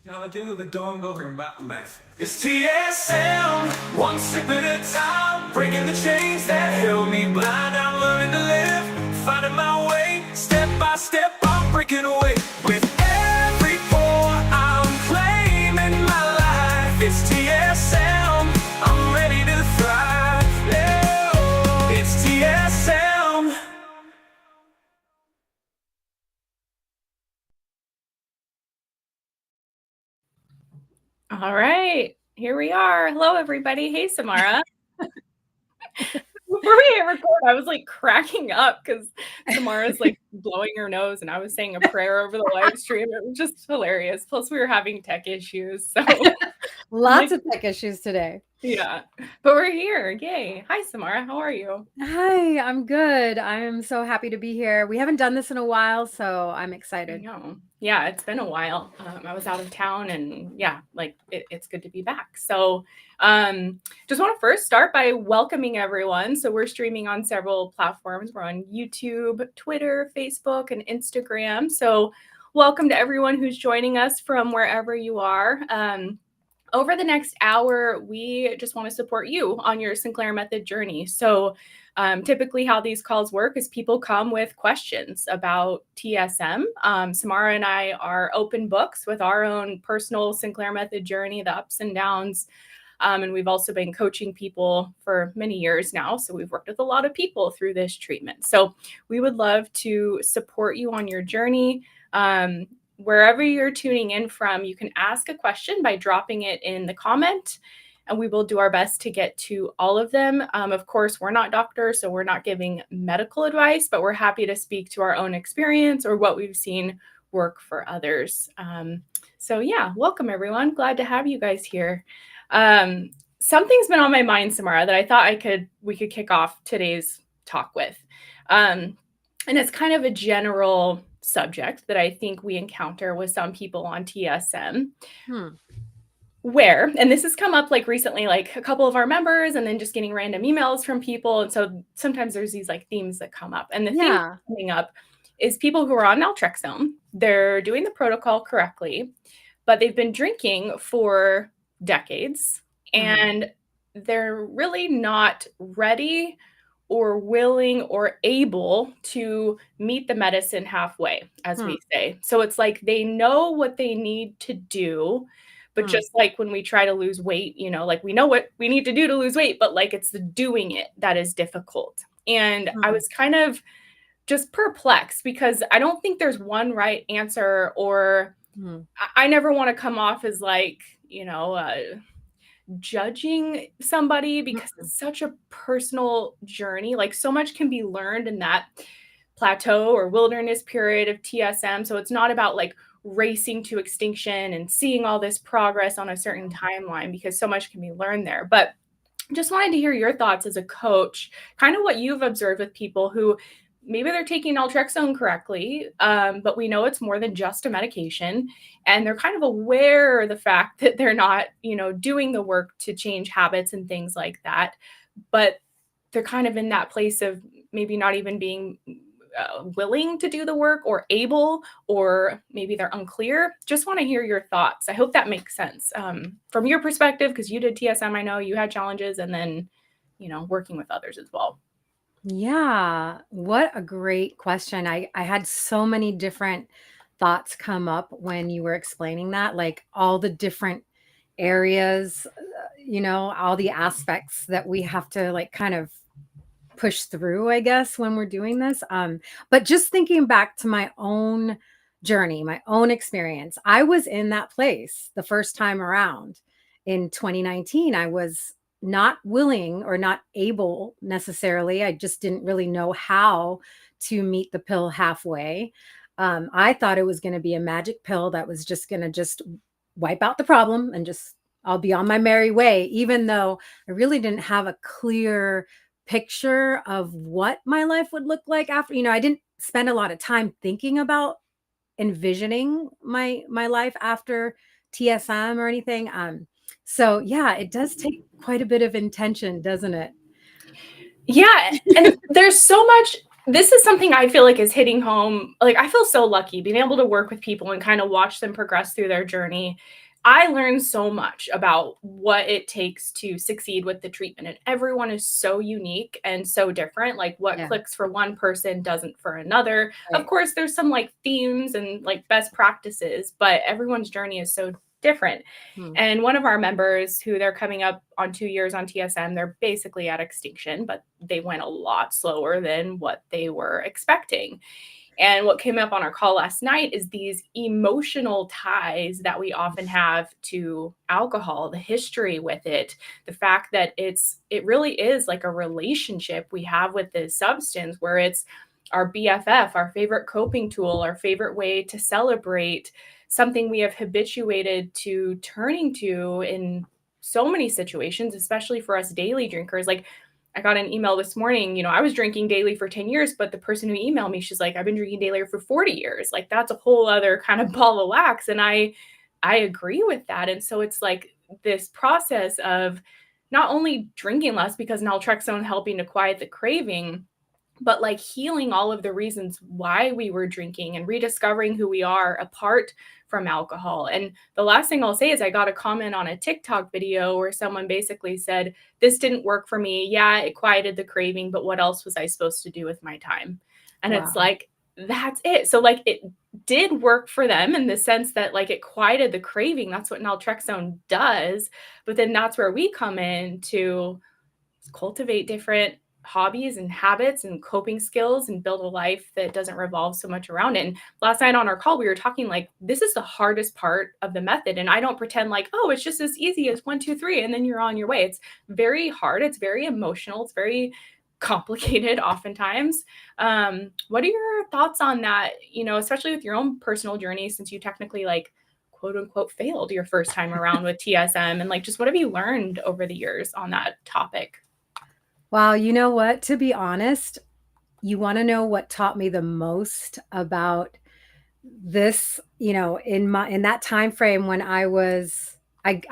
Gotta do the don't go back. It's TSM, one sip at a time, breaking the chains that held me blind. I'm learning to live, finding my way, step by step, I'm breaking away. With every pour, I'm claiming my life. It's TSM, I'm ready to thrive. Yeah, it's TSM. All right, here we are. Hello, everybody. Hey, Samara. Before we hit record, I was like cracking up because Samara's like blowing her nose and I was saying a prayer over the live stream. It was just hilarious. Plus, we were having tech issues. So, Lots of tech issues today. yeah, but we're here. Yay. Hi, Samara. How are you? Hi, I'm good. I'm so happy to be here. We haven't done this in a while, so I'm I excited. know. Yeah, it's been a while. I was out of town and yeah, like it's good to be back. So, just want to first start by welcoming everyone. So, we're streaming on several platforms. We're on YouTube, Twitter, Facebook, and Instagram. So, welcome to everyone who's joining us from wherever you are. Over the next hour, we just want to support you on your Sinclair method journey. So, typically, how these calls work is people come with questions about TSM. Samara and I are open books with our own personal Sinclair method journey, the ups and downs. And we've also been coaching people for many years now. So, we've worked with a lot of people through this treatment. So, we would love to support you on your journey. Wherever you're tuning in from, you can ask a question by dropping it in the comment, and we will do our best to get to all of them. Of course, we're not doctors, so we're not giving medical advice, but we're happy to speak to our own experience or what we've seen work for others. So yeah, welcome everyone. Glad to have you guys here. Something's been on my mind, Samara, that I thought we could kick off today's talk with. And it's kind of a general subject that I think we encounter with some people on TSM. Where, and this has come up like recently, like a couple of our members, and then just getting random emails from people. And so sometimes there's these like themes that come up. And the theme coming up is people who are on Naltrexone. They're doing the protocol correctly, but they've been drinking for decades and they're really not ready or willing or able to meet the medicine halfway, as we say. So it's like they know what they need to do, but just like when we try to lose weight, you know, like we know what we need to do to lose weight, but like it's the doing it that is difficult. And I was kind of just perplexed because I don't think there's one right answer, or I never want to come off as like, you know, judging somebody because it's such a personal journey. Like so much can be learned in that plateau or wilderness period of TSM. So it's not about like racing to extinction and seeing all this progress on a certain timeline, because so much can be learned there. But just wanted to hear your thoughts as a coach, kind of what you've observed with people who maybe they're taking Altrexone correctly, but we know it's more than just a medication, and they're kind of aware of the fact that they're not, you know, doing the work to change habits and things like that, but they're kind of in that place of maybe not even being willing to do the work or able, or maybe they're unclear. Just want to hear your thoughts. I hope that makes sense from your perspective, because you did TSM. I know you had challenges, and then, you know, working with others as well. Yeah, what a great question. I had so many different thoughts come up when you were explaining that, like all the different areas, you know, all the aspects that we have to like kind of push through, I guess, when we're doing this. But just thinking back to my own journey, my own experience, I was in that place the first time around in 2019. I was not willing or not able necessarily. I just didn't really know how to meet the pill halfway. I thought it was going to be a magic pill that was just going to just wipe out the problem and just I'll be on my merry way, even though I really didn't have a clear picture of what my life would look like after. You know, I didn't spend a lot of time thinking about envisioning my life after TSM or anything. So yeah, it does take quite a bit of intention, doesn't it? Yeah, and there's so much this is something I feel like is hitting home. Like, I feel so lucky being able to work with people and kind of watch them progress through their journey. I learned so much about what it takes to succeed with the treatment. And everyone is so unique and so different. Like, what Yeah. clicks for one person doesn't for another. Of Right. course, there's some like themes and like best practices, but everyone's journey is so different. Hmm. And one of our members, who they're coming up on 2 years on TSM, they're basically at extinction, but they went a lot slower than what they were expecting. And what came up on our call last night is these emotional ties that we often have to alcohol, the history with it, the fact that it really is like a relationship we have with this substance, where it's our BFF, our favorite coping tool, our favorite way to celebrate, something we have habituated to turning to in so many situations, especially for us daily drinkers. Like, I got an email this morning, I was drinking daily for 10 years, but the person who emailed me, she's like, I've been drinking daily for 40 years. Like, that's a whole other kind of ball of wax. And I agree with that. And so it's like this process of not only drinking less because naltrexone helping to quiet the craving, but like healing all of the reasons why we were drinking and rediscovering who we are apart from alcohol. And the last thing I'll say is, I got a comment on a TikTok video where someone basically said, this didn't work for me. Yeah, it quieted the craving, but what else was I supposed to do with my time? And it's Wow. like, that's it. So like, it did work for them in the sense that like it quieted the craving. That's what naltrexone does. But then that's where we come in to cultivate different hobbies and habits and coping skills and build a life that doesn't revolve so much around it. And last night on our call, we were talking like, this is the hardest part of the method. And I don't pretend like, oh, it's just as easy as 1, 2, 3, and then you're on your way. It's very hard. It's very emotional. It's very complicated oftentimes. What are your thoughts on that? Especially with your own personal journey, since you technically like quote unquote failed your first time around with TSM, and like, just what have you learned over the years on that topic? Wow, you know what? To be honest, you want to know what taught me the most about this, in that time frame when I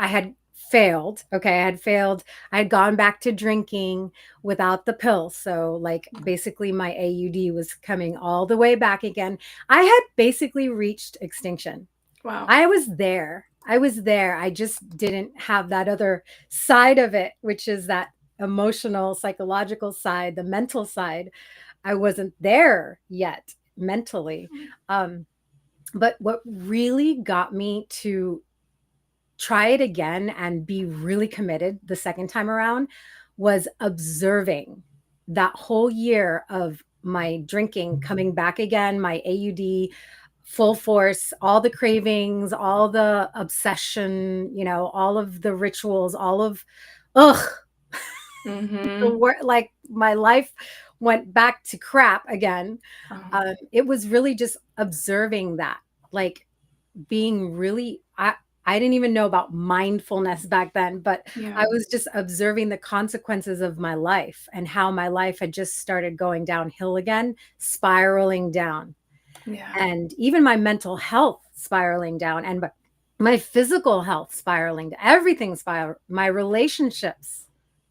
had failed. Okay, I had failed. I had gone back to drinking without the pill. So like basically my AUD was coming all the way back again. I had basically reached extinction. Wow. I was there. I was there. I just didn't have that other side of it, which is that emotional, psychological side, the mental side. I wasn't there yet mentally. Um, but what really got me to try it again and be really committed the second time around was observing that whole year of my drinking coming back again, my AUD full force, all the cravings, all the obsession, all of the rituals, all of, ugh, the Mm-hmm. work, like my life went back to crap again. Oh, It was really just observing that, like being really, I didn't even know about mindfulness back then, but I yeah. was just observing the consequences of my life and how my life had just started going downhill again, spiraling down. Yeah. And even my mental health spiraling down, and my physical health spiraling down, everything spiral, my relationships,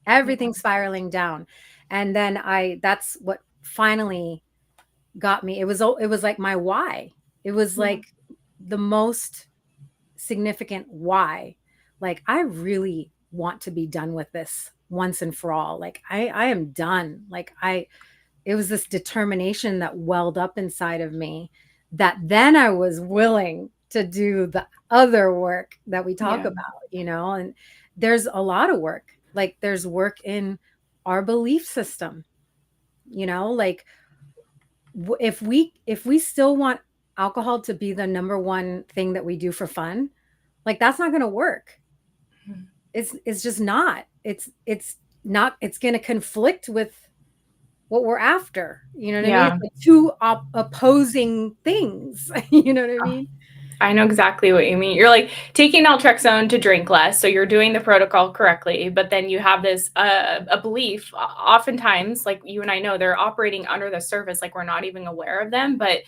everything spiraling down. And then that's what finally got me. It was like my why. It was Yeah. like the most significant why. Like, I really want to be done with this once and for all. Like, I am done. Like, it was this determination that welled up inside of me, that then I was willing to do the other work that we talk Yeah. about, and there's a lot of work. Like, there's work in our belief system, like if we still want alcohol to be the number one thing that we do for fun, like that's not going to work. Mhm. It's just not. It's not. It's going to conflict with what we're after. You know what I mean? Yeah. It's like two opposing things. You know what I mean? I know exactly what you mean. You're like taking naltrexone to drink less, so you're doing the protocol correctly, but then you have this a belief. Oftentimes, like you and I know, they're operating under the surface, like we're not even aware of them, but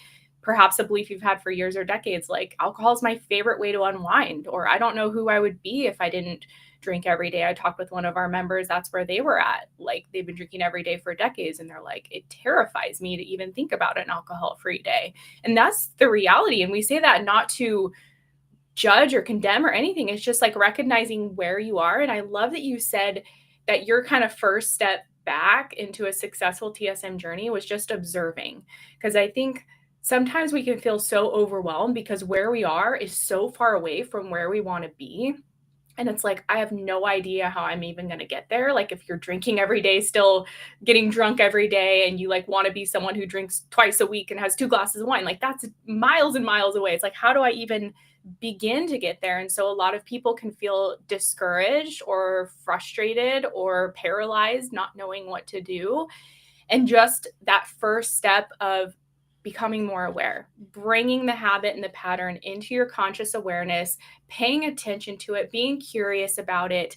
perhaps a belief you've had for years or decades, like alcohol is my favorite way to unwind, or I don't know who I would be if I didn't drink every day. I talked with one of our members, that's where they were at. Like they've been drinking every day for decades and they're like, it terrifies me to even think about an alcohol-free day. And that's the reality. And we say that not to judge or condemn or anything. It's just like recognizing where you are. And I love that you said that your kind of first step back into a successful TSM journey was just observing. Because I think sometimes we can feel so overwhelmed because where we are is so far away from where we want to be. And it's like, I have no idea how I'm even going to get there. Like if you're drinking every day, still getting drunk every day, and you like want to be someone who drinks twice a week and has 2 glasses of wine, like that's miles and miles away. It's like, how do I even begin to get there? And so a lot of people can feel discouraged or frustrated or paralyzed, not knowing what to do. And just that first step of becoming more aware, bringing the habit and the pattern into your conscious awareness, paying attention to it, being curious about it.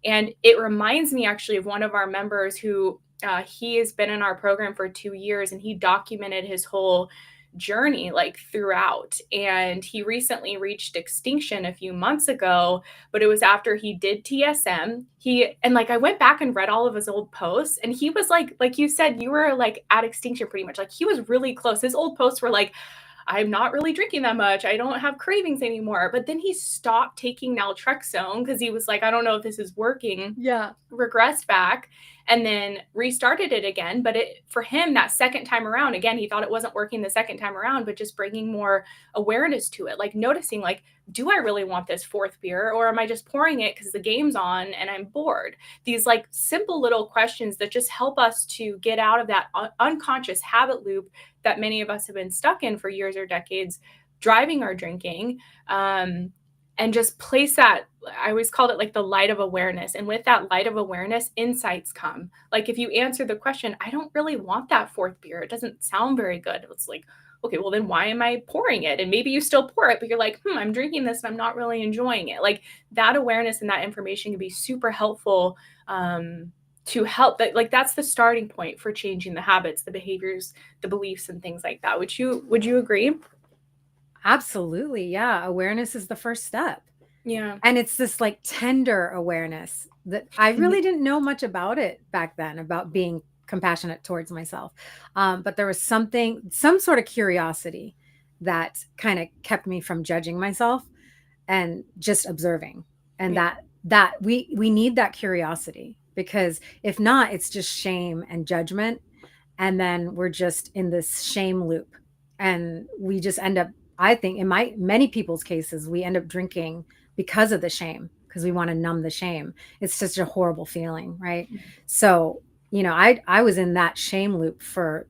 And it reminds me actually of one of our members who he has been in our program for 2 years, and he documented his whole journey like throughout. And he recently reached extinction a few months ago, but it was after he did TSM. And like I went back and read all of his old posts, and he was like you said, you were like at extinction pretty much. Like he was really close. His old posts were like, I'm not really drinking that much. I don't have cravings anymore. But then he stopped taking naltrexone because he was like, I don't know if this is working. Yeah. Regressed back and then restarted it again. But for him, that second time around, again, he thought it wasn't working the second time around, but just bringing more awareness to it, like noticing, like, do I really want this 4th beer, or am I just pouring it because the game's on and I'm bored? These like simple little questions that just help us to get out of that unconscious habit loop that many of us have been stuck in for years or decades, driving our drinking. And just place that, I always called it like the light of awareness. And with that light of awareness, insights come. Like if you answer the question, I don't really want that 4th beer, it doesn't sound very good. It's like, okay, well then why am I pouring it? And maybe you still pour it, but you're like, I'm drinking this and I'm not really enjoying it. Like that awareness and that information can be super helpful to help. That, like that's the starting point for changing the habits, the behaviors, the beliefs, and things like that. Would you agree? Absolutely. Yeah. Awareness is the first step. Yeah. And it's this like tender awareness that I really didn't know much about it back then, about being compassionate towards myself. But there was some sort of curiosity that kind of kept me from judging myself and just observing. And that we need that curiosity, because if not, it's just shame and judgment. And then we're just in this shame loop, and we just end up, I think in many people's cases, we end up drinking because of the shame, because we want to numb the shame. It's such a horrible feeling, right? So, I was in that shame loop for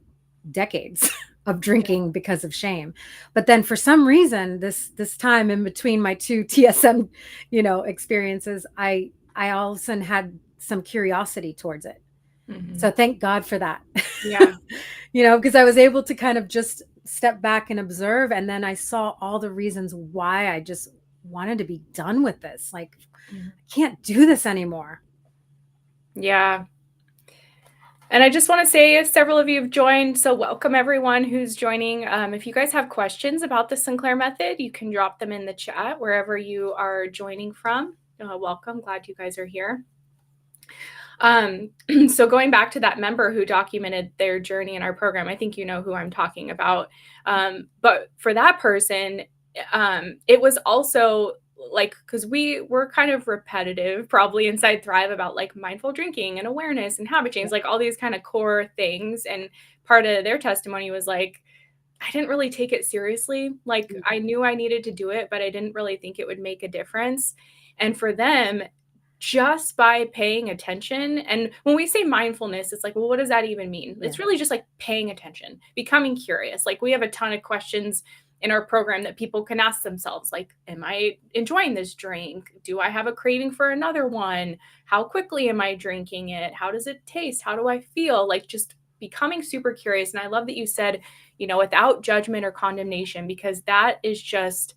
decades of drinking because of shame. But then for some reason, this time in between my 2 TSM, experiences, I all of a sudden had some curiosity towards it. Mm-hmm. So thank God for that. Yeah. Because I was able to kind of just step back and observe. And then I saw all the reasons why I just wanted to be done with this. Like, I can't do this anymore. Yeah. And I just want to say several of you have joined. So welcome everyone who's joining. If you guys have questions about the Sinclair method, you can drop them in the chat wherever you are joining from. Welcome. Glad you guys are here. So going back to that member who documented their journey in our program, I think you know who I'm talking about. But for that person, it was also like, because we were kind of repetitive probably inside Thrive about like mindful drinking and awareness and habit change, like all these kind of core things. And part of their testimony was like, I didn't really take it seriously. Like I knew I needed to do it, but I didn't really think it would make a difference. And for them, just by paying attention, and when we say mindfulness, it's like, well, what does that even mean? Yeah. It's really just like paying attention, becoming curious. Like we have a ton of questions in our program that people can ask themselves, like, am I enjoying this drink? Do I have a craving for another one? How quickly am I drinking it? How does it taste? How do I feel? Like just becoming super curious. And I love that you said, without judgment or condemnation, because that is just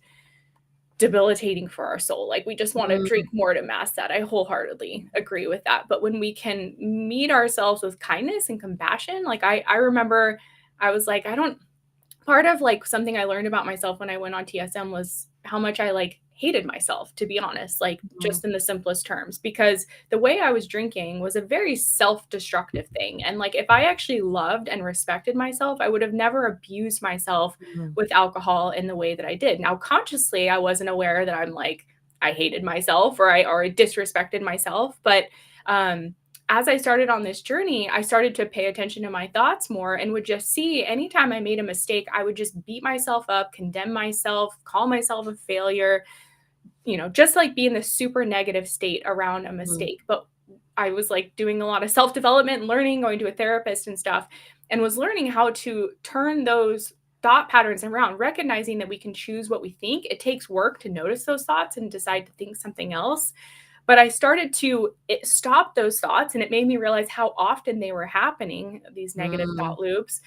debilitating for our soul. Like we just want to drink more to mask that. I wholeheartedly agree with that. But when we can meet ourselves with kindness and compassion, like I remember I was like, part of like something I learned about myself when I went on TSM was how much I like hated myself, to be honest, like Mhm. just in the simplest terms, because the way I was drinking was a very self-destructive thing. And like if I actually loved and respected myself, I would have never abused myself Mhm. with alcohol in the way that I did. Now, consciously, I wasn't aware that I'm like I hated myself or I disrespected myself, but um as I started on this journey, I started to pay attention to my thoughts more and would just see anytime I made a mistake, I would just beat myself up, condemn myself, call myself a failure, just like be in this super negative state around a Mhm. mistake. But I was like doing a lot of self development and learning, going to a therapist and stuff, and was learning how to turn those thought patterns around, recognizing that we can choose what we think. It takes work to notice those thoughts and decide to think something else. But I started to stop those thoughts, and it made me realize how often they were happening, these negative Mm. thought loops.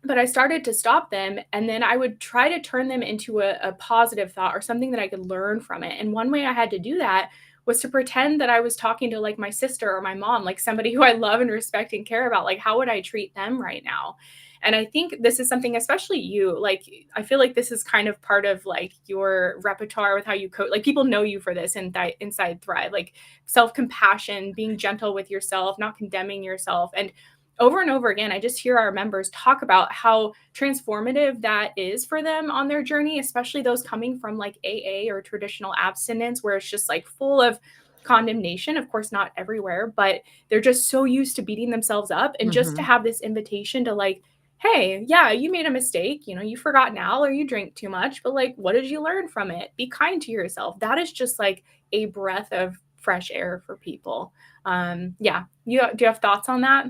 But I started to stop them, and then I would try to turn them into a positive thought or something that I could learn from it. And one way I had to do that was to pretend that I was talking to like my sister or my mom, like somebody who I love and respect and care about. Like, how would I treat them right now? And I think this is something, especially you, like, I feel like this is kind of part of like your repertoire with how you coach. Like, people know you for this inside Thrive, like self compassion, being gentle with yourself, not condemning yourself. And over again, I just hear our members talk about how transformative that is for them on their journey, especially those coming from like AA or traditional abstinence, where it's just like full of condemnation. Of course, not everywhere, but they're just so used to beating themselves up. And just to Mhm. have this invitation to like, hey, yeah, you made a mistake. You forgot now or you drink too much, but like, what did you learn from it? Be kind to yourself. That is just like a breath of fresh air for people. Yeah. Do you have thoughts on that?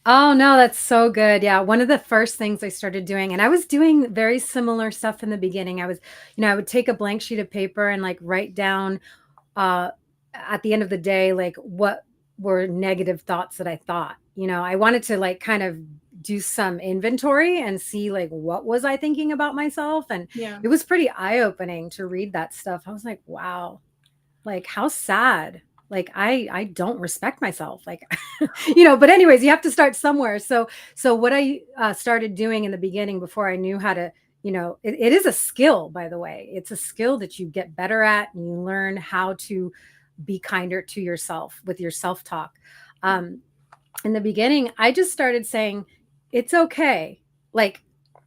Oh, no, that's so good. Yeah, one of the first things I started doing, and I was doing very similar stuff in the beginning. I would take a blank sheet of paper and like write down uh at the end of the day like what were negative thoughts that I thought. I wanted to like kind of do some inventory and see like what was I thinking about myself, and Yeah. it was pretty eye-opening to read that stuff. I was like, wow, like how sad. Like I don't respect myself, like but anyways, you have to start somewhere. So what I started doing in the beginning before I knew how to, it is a skill, by the way. It's a skill that you get better at, and you learn how to be kinder to yourself with your self-talk. um in the beginning, I just started saying, it's okay. Like,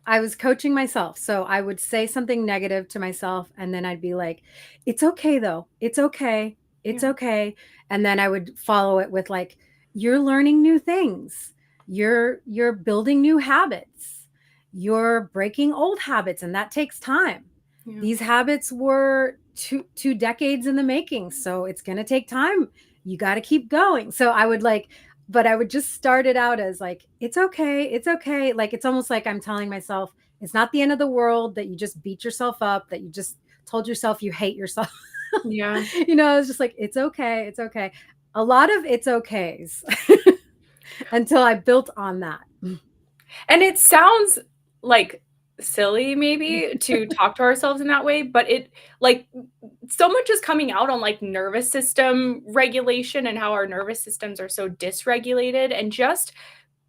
I was coaching myself. So I would say something negative to myself, and then I'd be like, it's okay though. It's okay. It's Yeah. okay. And then I would follow it with like, you're learning new things. You're building new habits. You're breaking old habits, and that takes time. Yeah. These habits were two decades in the making. So it's gonna take time. You got to keep going. So I would like, but I would just start it out as like, it's okay. It's okay. Like, it's almost like I'm telling myself, it's not the end of the world that you just beat yourself up, that you just told yourself you hate yourself. Yeah. It's just like, it's okay. It's okay. A lot of it's okays until I built on that. And it sounds like silly maybe to talk to ourselves in that way, but it like so much is coming out on like nervous system regulation and how our nervous systems are so dysregulated, and just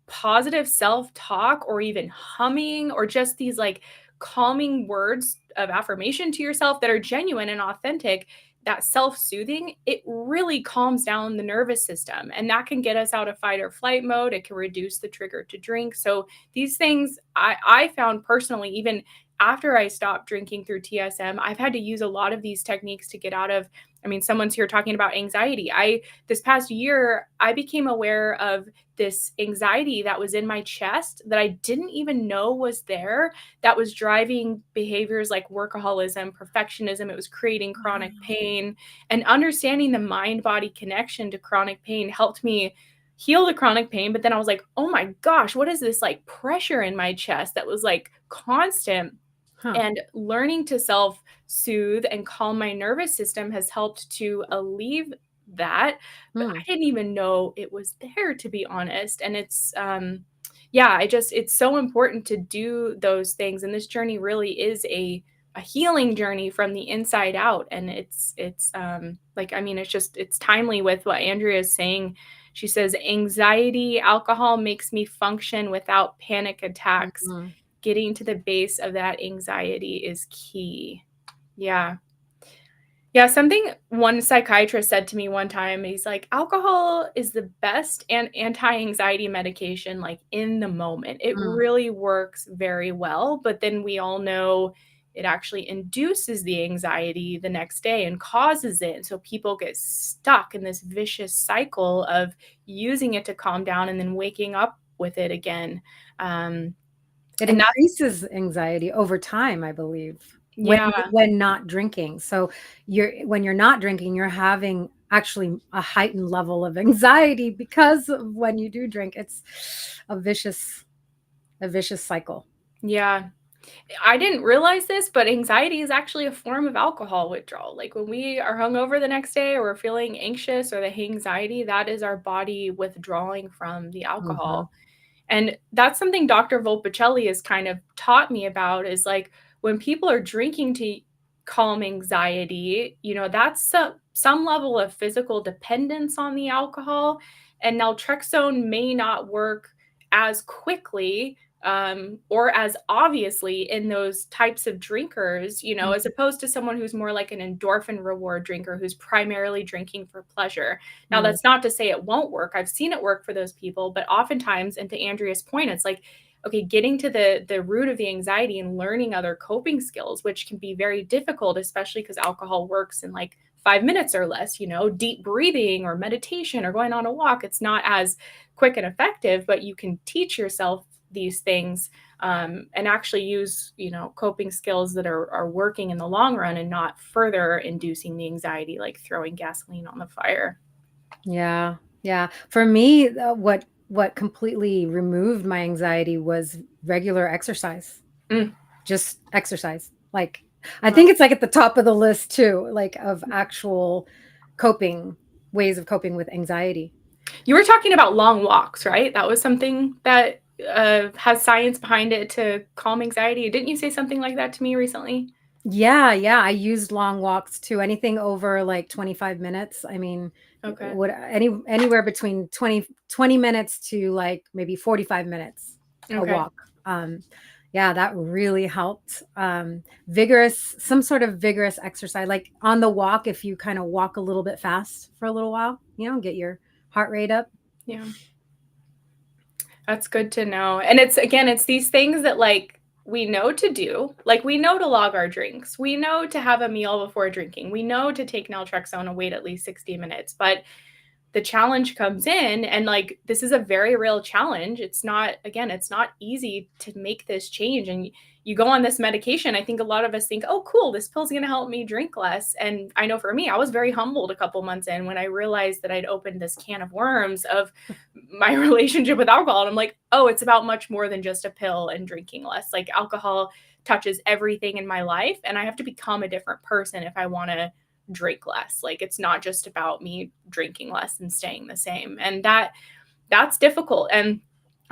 positive self-talk or even humming or just these like calming words of affirmation to yourself that are genuine and authentic, that self-soothing, it really calms down the nervous system, and that can get us out of fight or flight mode. It can reduce the trigger to drink. So these things I found personally, even after I stopped drinking through TSM, I've had to use a lot of these techniques to get out of. I mean, someone's here talking about anxiety. I This past year, I became aware of this anxiety that was in my chest that I didn't even know was there, that was driving behaviors like workaholism, perfectionism. It was creating chronic Wow. pain. And understanding the mind body connection to chronic pain helped me heal the chronic pain. But then I was like, oh my gosh, what is this like pressure in my chest that was like constant? Huh. And learning to self soothe and calm my nervous system has helped to alleviate that. But Hmm. I didn't even know it was there, to be honest. And yeah, it's so important to do those things. And this journey really is a healing journey from the inside out. And like, I mean, it's timely with what Andrea is saying. She says, anxiety, alcohol makes me function without panic attacks. Mhm. getting to the base of that anxiety is key. Yeah. Yeah, something one psychiatrist said to me one time, he's like, alcohol is the best and anti-anxiety medication, like in the moment. It Mm. really works very well, but then we all know it actually induces the anxiety the next day and causes it. So people get stuck in this vicious cycle of using it to calm down and then waking up with it again. Um, It and that's, increases anxiety over time, I believe, yeah, when not drinking. So when you're not drinking, you're having actually a heightened level of anxiety because of when you do drink. It's a vicious cycle. yeah. I didn't realize this, but anxiety is actually a form of alcohol withdrawal. Like when we are hungover the next day or we're feeling anxious or the anxiety, that is our body withdrawing from the Mhm. alcohol. And that's something Dr. Volpicelli has kind of taught me about is like when people are drinking to calm anxiety, that's some level of physical dependence on the alcohol. And naltrexone may not work as quickly or as obviously in those types of drinkers, as Mhm. opposed to someone who's more like an endorphin reward drinker who's primarily drinking for pleasure. Now, Mm. that's not to say it won't work. I've seen it work for those people, but oftentimes, and to Andrea's point, it's like, okay, getting to the root of the anxiety and learning other coping skills, which can be very difficult, especially because alcohol works in like 5 minutes or less, deep breathing or meditation or going on a walk. It's not as quick and effective, but you can teach yourself these things and actually use, coping skills that are working in the long run and not further inducing the anxiety, like throwing gasoline on the fire. Yeah. Yeah. For me, what completely removed my anxiety was regular exercise. Mm, Just exercise. Like, I wow. think it's like at the top of the list too, like of actual coping ways of coping with anxiety. You were talking about long walks, right? That was something that has science behind it to calm anxiety. Didn't you say something like that to me recently? Yeah, yeah, I used long walks too. Anything over like 25 minutes. I mean, Okay. anywhere between 20 minutes to like maybe 45 minutes a Okay. walk. Yeah, that really helped. Some sort of vigorous exercise, like on the walk, if you kind of walk a little bit fast for a little while, get your heart rate up. Yeah. That's good to know. And it's these things that like we know to do. Like we know to log our drinks. We know to have a meal before drinking. We know to take naltrexone and wait at least 60 minutes. But the challenge comes in and like this is a very real challenge. It's not easy to make this change and you go on this medication. I think a lot of us think, oh cool, this pill's going to help me drink less. And I know for me, I was very humbled a couple months in when I realized that I'd opened this can of worms of my relationship with alcohol. And I'm like, oh, it's about much more than just a pill and drinking less. Like alcohol touches everything in my life and I have to become a different person if I want to drink less. Like it's not just about me drinking less and staying the same. And that's difficult. And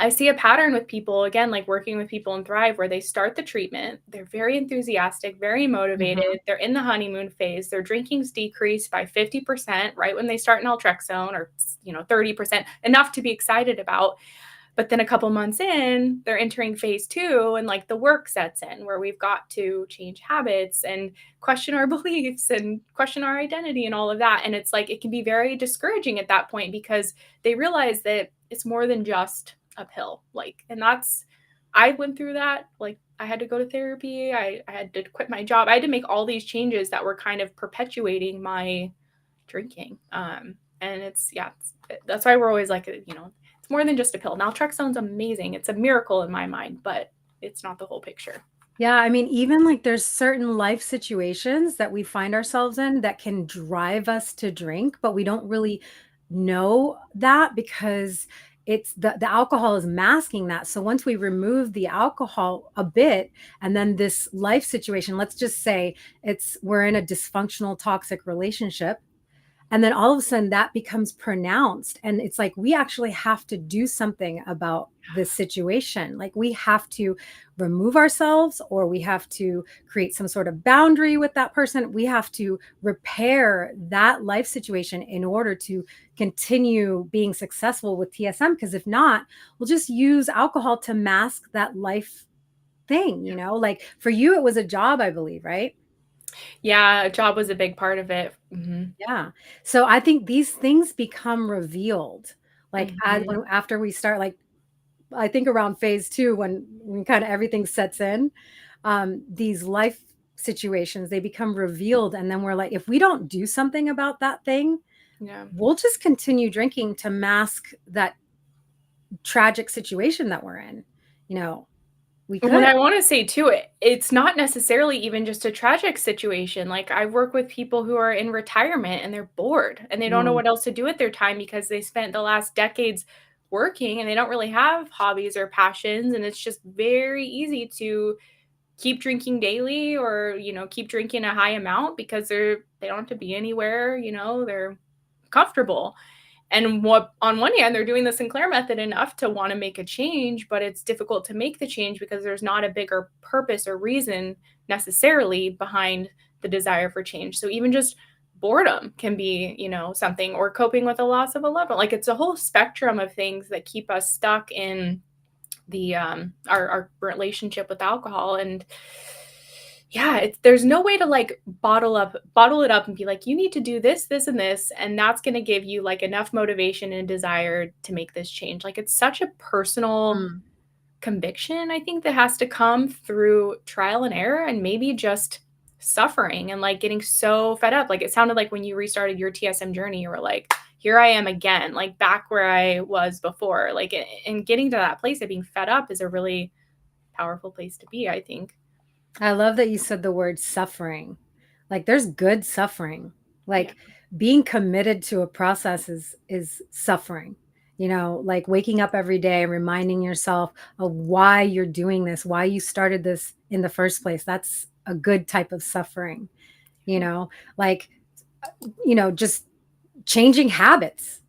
I see a pattern with people, again, like working with people in Thrive, where they start the treatment. They're very enthusiastic, very motivated. Mhm. They're in the honeymoon phase. Their drinking's decreased by 50% right when they start naltrexone or, 30%, enough to be excited about. But then a couple months in, they're entering phase two, and like the work sets in where we've got to change habits and question our beliefs and question our identity and all of that. And it's like it can be very discouraging at that point because they realize that it's more than just a pill. Like, and I went through that. Like, I had to go to therapy. I had to quit my job. I had to make all these changes that were kind of perpetuating my drinking. And that's why we're always like, it's more than just a pill. Naltrexone's amazing. It's a miracle in my mind, but it's not the whole picture. Yeah, I mean, even like there's certain life situations that we find ourselves in that can drive us to drink, but we don't really know that because it's the alcohol is masking that. So once we remove the alcohol a bit, and then this life situation, let's just say we're in a dysfunctional toxic relationship, and then all of a sudden that becomes pronounced. And it's like we actually have to do something about this situation. Like we have to remove ourselves, or we have to create some sort of boundary with that person. We have to repair that life situation in order to continue being successful with TSM. Because if not, we'll just use alcohol to mask that life thing, like for you, it was a job, I believe, right? Yeah, a job was a big part of it. Mhm. Yeah. So I think these things become revealed like Mhm. after we start, like, I think around phase two, when kind of everything sets in, these life situations, they become revealed. And then we're like, if we don't do something about that thing, Yeah. we'll just continue drinking to mask that tragic situation that we're in. You know, we What could. I wanna say too, it's not necessarily even just a tragic situation, like, I work with people who are in retirement and they're bored, and they don't know Mm, what else to do with their time because they spent the last decades working, and they don't really have hobbies or passions, and it's just very easy to keep drinking daily or, keep drinking a high amount because they don't have to be anywhere, they're comfortable. And what on one hand, they're doing the Sinclair method enough to want to make a change, but it's difficult to make the change because there's not a bigger purpose or reason necessarily behind the desire for change. So even just boredom can be, something, or coping with the loss of a loved one. Like it's a whole spectrum of things that keep us stuck in the our relationship with alcohol. And yeah, there's no way to like bottle it up and be like, you need to do this, this, and this, and that's going to give you like enough motivation and desire to make this change. Like it's such a personal mm, conviction, I think, that has to come through trial and error and maybe just suffering and like getting so fed up. Like it sounded like when you restarted your TSM journey, you were like, here I am again, like back where I was before. Like and getting to that place of being fed up is a really powerful place to be, I think. I love that you said the word suffering. Like there's good suffering. Yeah. Like being committed to a process is suffering. Like waking up every day and reminding yourself of why you're doing this, why you started this in the first place. That's a good type of suffering. Like just changing habits,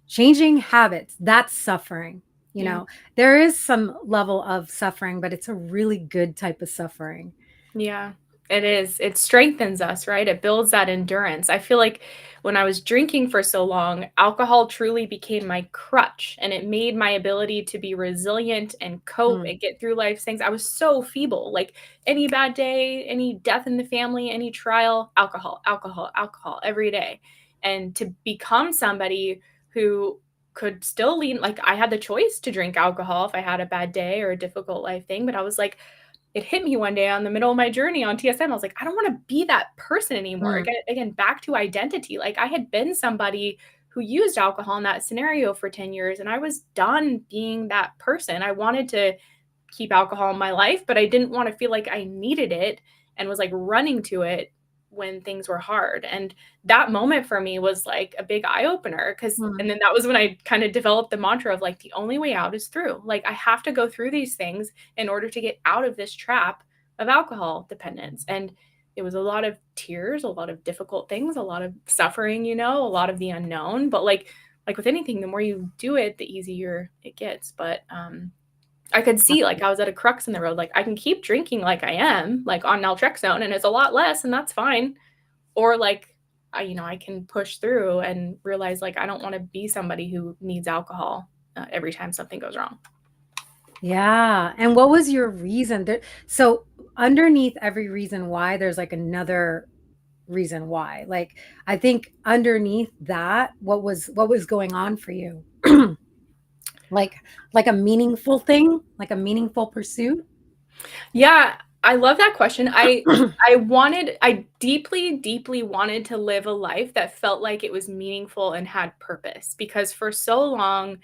that's suffering. Yeah. There is some level of suffering, but it's a really good type of suffering. Yeah, it is. It strengthens us, right? It builds that endurance. I feel like when I was drinking for so long, alcohol truly became my crutch and it made my ability to be resilient and cope Mm, and get through life's things. I was so feeble. Like any bad day, any death in the family, any trial, alcohol, alcohol, alcohol every day. And to become somebody who could still lean, like I had the choice to drink alcohol if I had a bad day or a difficult life thing, but I was like, it hit me one day on the middle of my journey on TSM. I was like, I don't want to be that person anymore. mm, Again, back to identity. Like I had been somebody who used alcohol in that scenario for 10 years and I was done being that person. I wanted to keep alcohol in my life, but I didn't want to feel like I needed it and was like running to it when things were hard. And that moment for me was like a big eye opener and mm. then that was when I kind of developed the mantra of like the only way out is through. Like I have to go through these things in order to get out of this trap of alcohol dependence. And it was a lot of tears, a lot of difficult things, a lot of suffering, a lot of the unknown, but like with anything, the more you do it, the easier it gets. But I could see like I was at a crux in the road. Like I can keep drinking like I am, like on Naltrexone, and it's a lot less, and that's fine. Or like I can push through and realize like I don't want to be somebody who needs alcohol every time something goes wrong. Yeah. And what was your reason? So underneath every reason why, there's like another reason why. Like I think underneath that, what was going on for you? like like a meaningful thing, like a meaningful pursuit. Yeah, I love that question. I deeply, deeply wanted to live a life that felt like it was meaningful and had purpose because for so long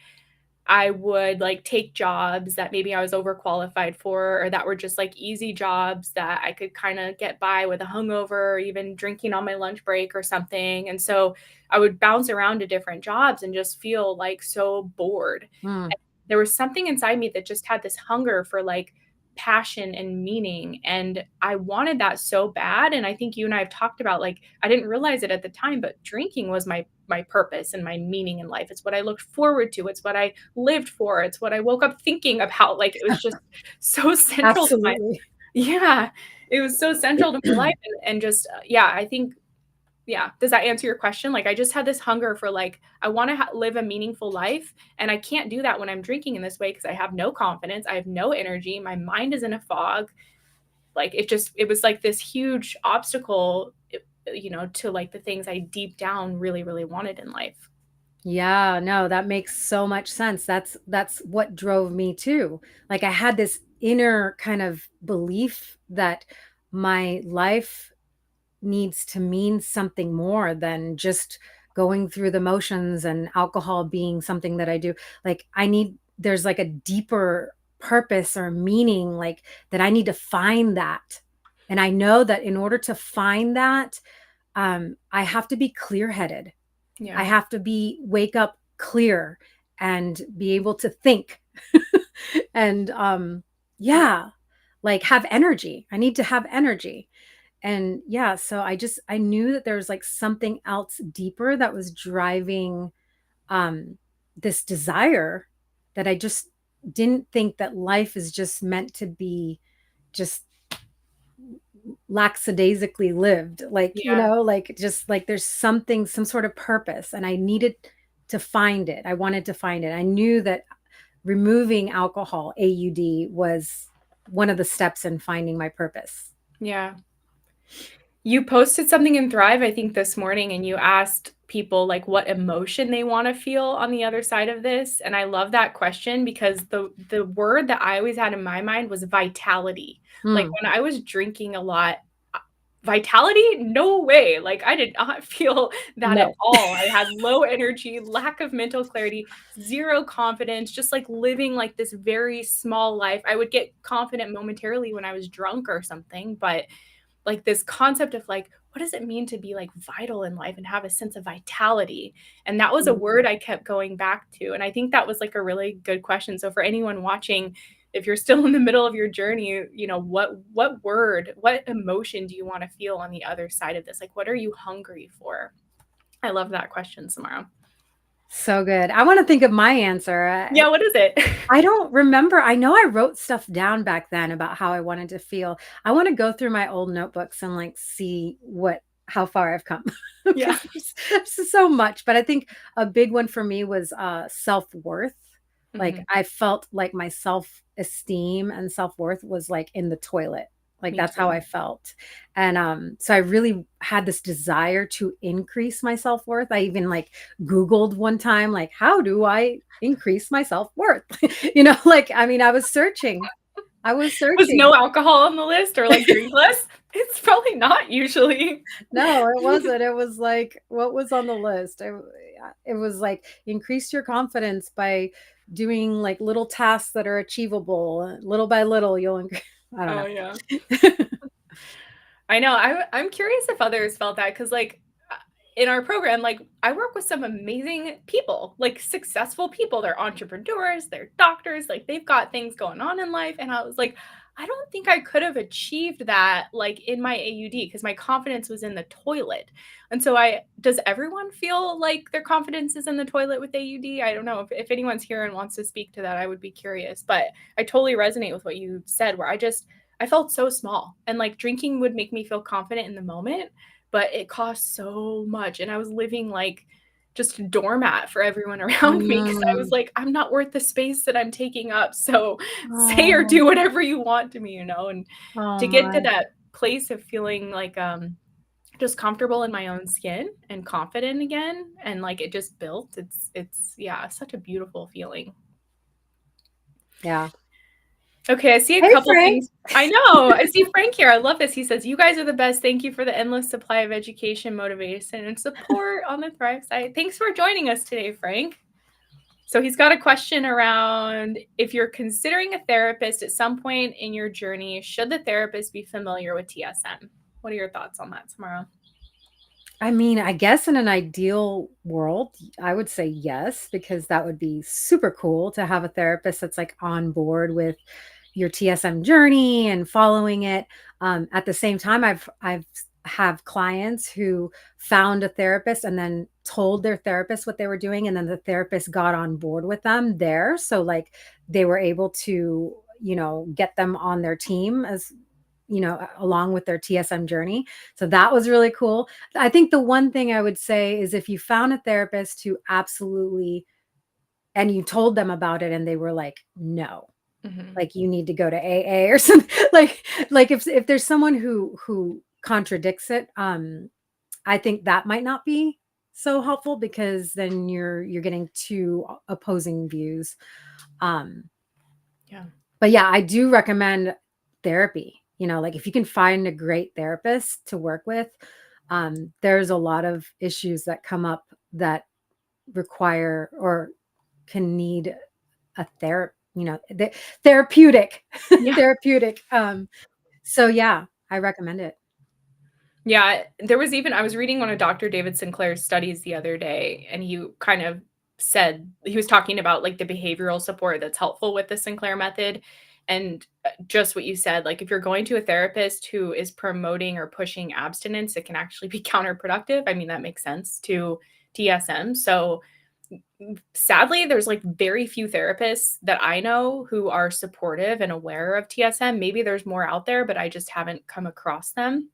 I would like take jobs that maybe I was overqualified for, or that were just like easy jobs that I could kind of get by with a hungover or even drinking on my lunch break or something. And so I would bounce around to different jobs and just feel like so bored. Mm, There was something inside me that just had this hunger for like passion and meaning, and I wanted that so bad. And I think you and I have talked about like I didn't realize it at the time, but drinking was my purpose and my meaning in life. It's what I looked forward to, it's what I lived for, it's what I woke up thinking about. Like it was just so central to my absolutely. yeah, it was so central to my life. And just yeah, I think yeah. Does that answer your question? Like, I just had this hunger for like, I want to live a meaningful life. And I can't do that when I'm drinking in this way because I have no confidence. I have no energy. My mind is in a fog. Like it was like this huge obstacle, you know, to like the things I deep down really, really wanted in life. Yeah, no, that makes so much sense. That's what drove me too. Like I had this inner kind of belief that my life needs to mean something more than just going through the motions and alcohol being something that I do. Like there's like a deeper purpose or meaning, like that I need to find that. And I know that in order to find that, I have to be clear-headed. I Yeah. have to wake up clear and be able to think and yeah, like have energy. I need to have energy. And yeah, so I knew that there was like something else deeper that was driving um this desire, that I just didn't think that life is just meant to be just lackadaisically lived, like, Yeah. like just like there's something, some sort of purpose, and I needed to find it. I wanted to find it. I knew that removing alcohol, AUD, was one of the steps in finding my purpose. Yeah. You posted something in Thrive, I think, this morning, and you asked people like what emotion they want to feel on the other side of this. And I love that question because the word that I always had in my mind was vitality. Like Mm, when I was drinking a lot, vitality? No way. Like I did not feel that at no. all. I had low energy, lack of mental clarity, zero confidence, just like living like this very small life. I would get confident momentarily when I was drunk or something, but like this concept of like what does it mean to be like vital in life and have a sense of vitality, and that was a word Mm. I kept going back to, and I think that was like a really good question. So for anyone watching, if you're still in the middle of your journey, you know, what word, what emotion do you want to feel on the other side of this? Like what are you hungry for? I love that question, Samara. So good. I want to think of my answer. Yeah, what is it? I don't remember. I know I wrote stuff down back then about how I wanted to feel. I want to go through my old notebooks and like see how far I've come. Yeah. Because there's so much. But I think a big one for me was self-worth. Like Mhm. I felt like my self-esteem and self-worth was like in the toilet. Like Me that's how too. I felt. And so I really had this desire to increase my self-worth. I even like Googled one time, like, how do I increase my self-worth? Like, I mean, I was searching. I was Was searching. no alcohol on the list or like drink less? It's probably not usually. No, it wasn't. It was like, what was on the list? It was like, increase your confidence by doing like little tasks that are achievable. Little by little, you'll increase. I don't Oh know. yeah. I know. I'm curious if others felt that because, like, in our program, like, I work with some amazing people, like successful people. They're entrepreneurs, they're doctors, like, they've got things going on in life. And I was like, I don't think I could have achieved that, like, in my AUD because my confidence was in the toilet. And so, does everyone feel like their confidence is in the toilet with AUD? I don't know. If anyone's here and wants to speak to that, I would be curious. But I totally resonate with what you said, where I felt so small, and like drinking would make me feel confident in the moment, but it cost so much. And I was living like just a doormat for everyone around me because I was Mm. like, I'm not worth the space that I'm taking up. So say or Oh, do whatever you want to me, you know? And oh to get to my. that place of feeling like just comfortable in my own skin and confident again and like it just built. It's yeah, such a beautiful feeling. Yeah. Okay, I see a Hey, couple Frank. things. I know. I see Frank here. I love this. He says, "You guys are the best. Thank you for the endless supply of education, motivation, and support on the Thrive site." Thanks for joining us today, Frank. So he's got a question around if you're considering a therapist at some point in your journey, should the therapist be familiar with TSM? What are your thoughts on that, Samara? I mean, I guess in an ideal world, I would say yes, because that would be super cool to have a therapist that's like on board with your TSM journey and following it. At the same time, I've have clients who found a therapist and then told their therapist what they were doing, and then the therapist got on board with them there. So like they were able to, get them on their team as along with their TSM journey. So that was really cool. I think the one thing I would say is if you found a therapist who absolutely, and you told them about it and they were like, no, Mhm. like you need to go to AA or something. Like if there's someone who contradicts it, I think that might not be so helpful because then you're getting two opposing views. Um, Yeah. but yeah, I do recommend therapy. Like if you can find a great therapist to work with, there's a lot of issues that come up that require or can need a therapeutic, Yeah. therapeutic. So yeah, I recommend it. Yeah, there was even I was reading one of Dr. David Sinclair's studies the other day, and he kind of said he was talking about like the behavioral support that's helpful with the Sinclair method. And just what you said, like if you're going to a therapist who is promoting or pushing abstinence, it can actually be counterproductive. I mean, that makes sense to TSM. So sadly, there's like very few therapists that I know who are supportive and aware of TSM. Maybe there's more out there, but I just haven't come across them.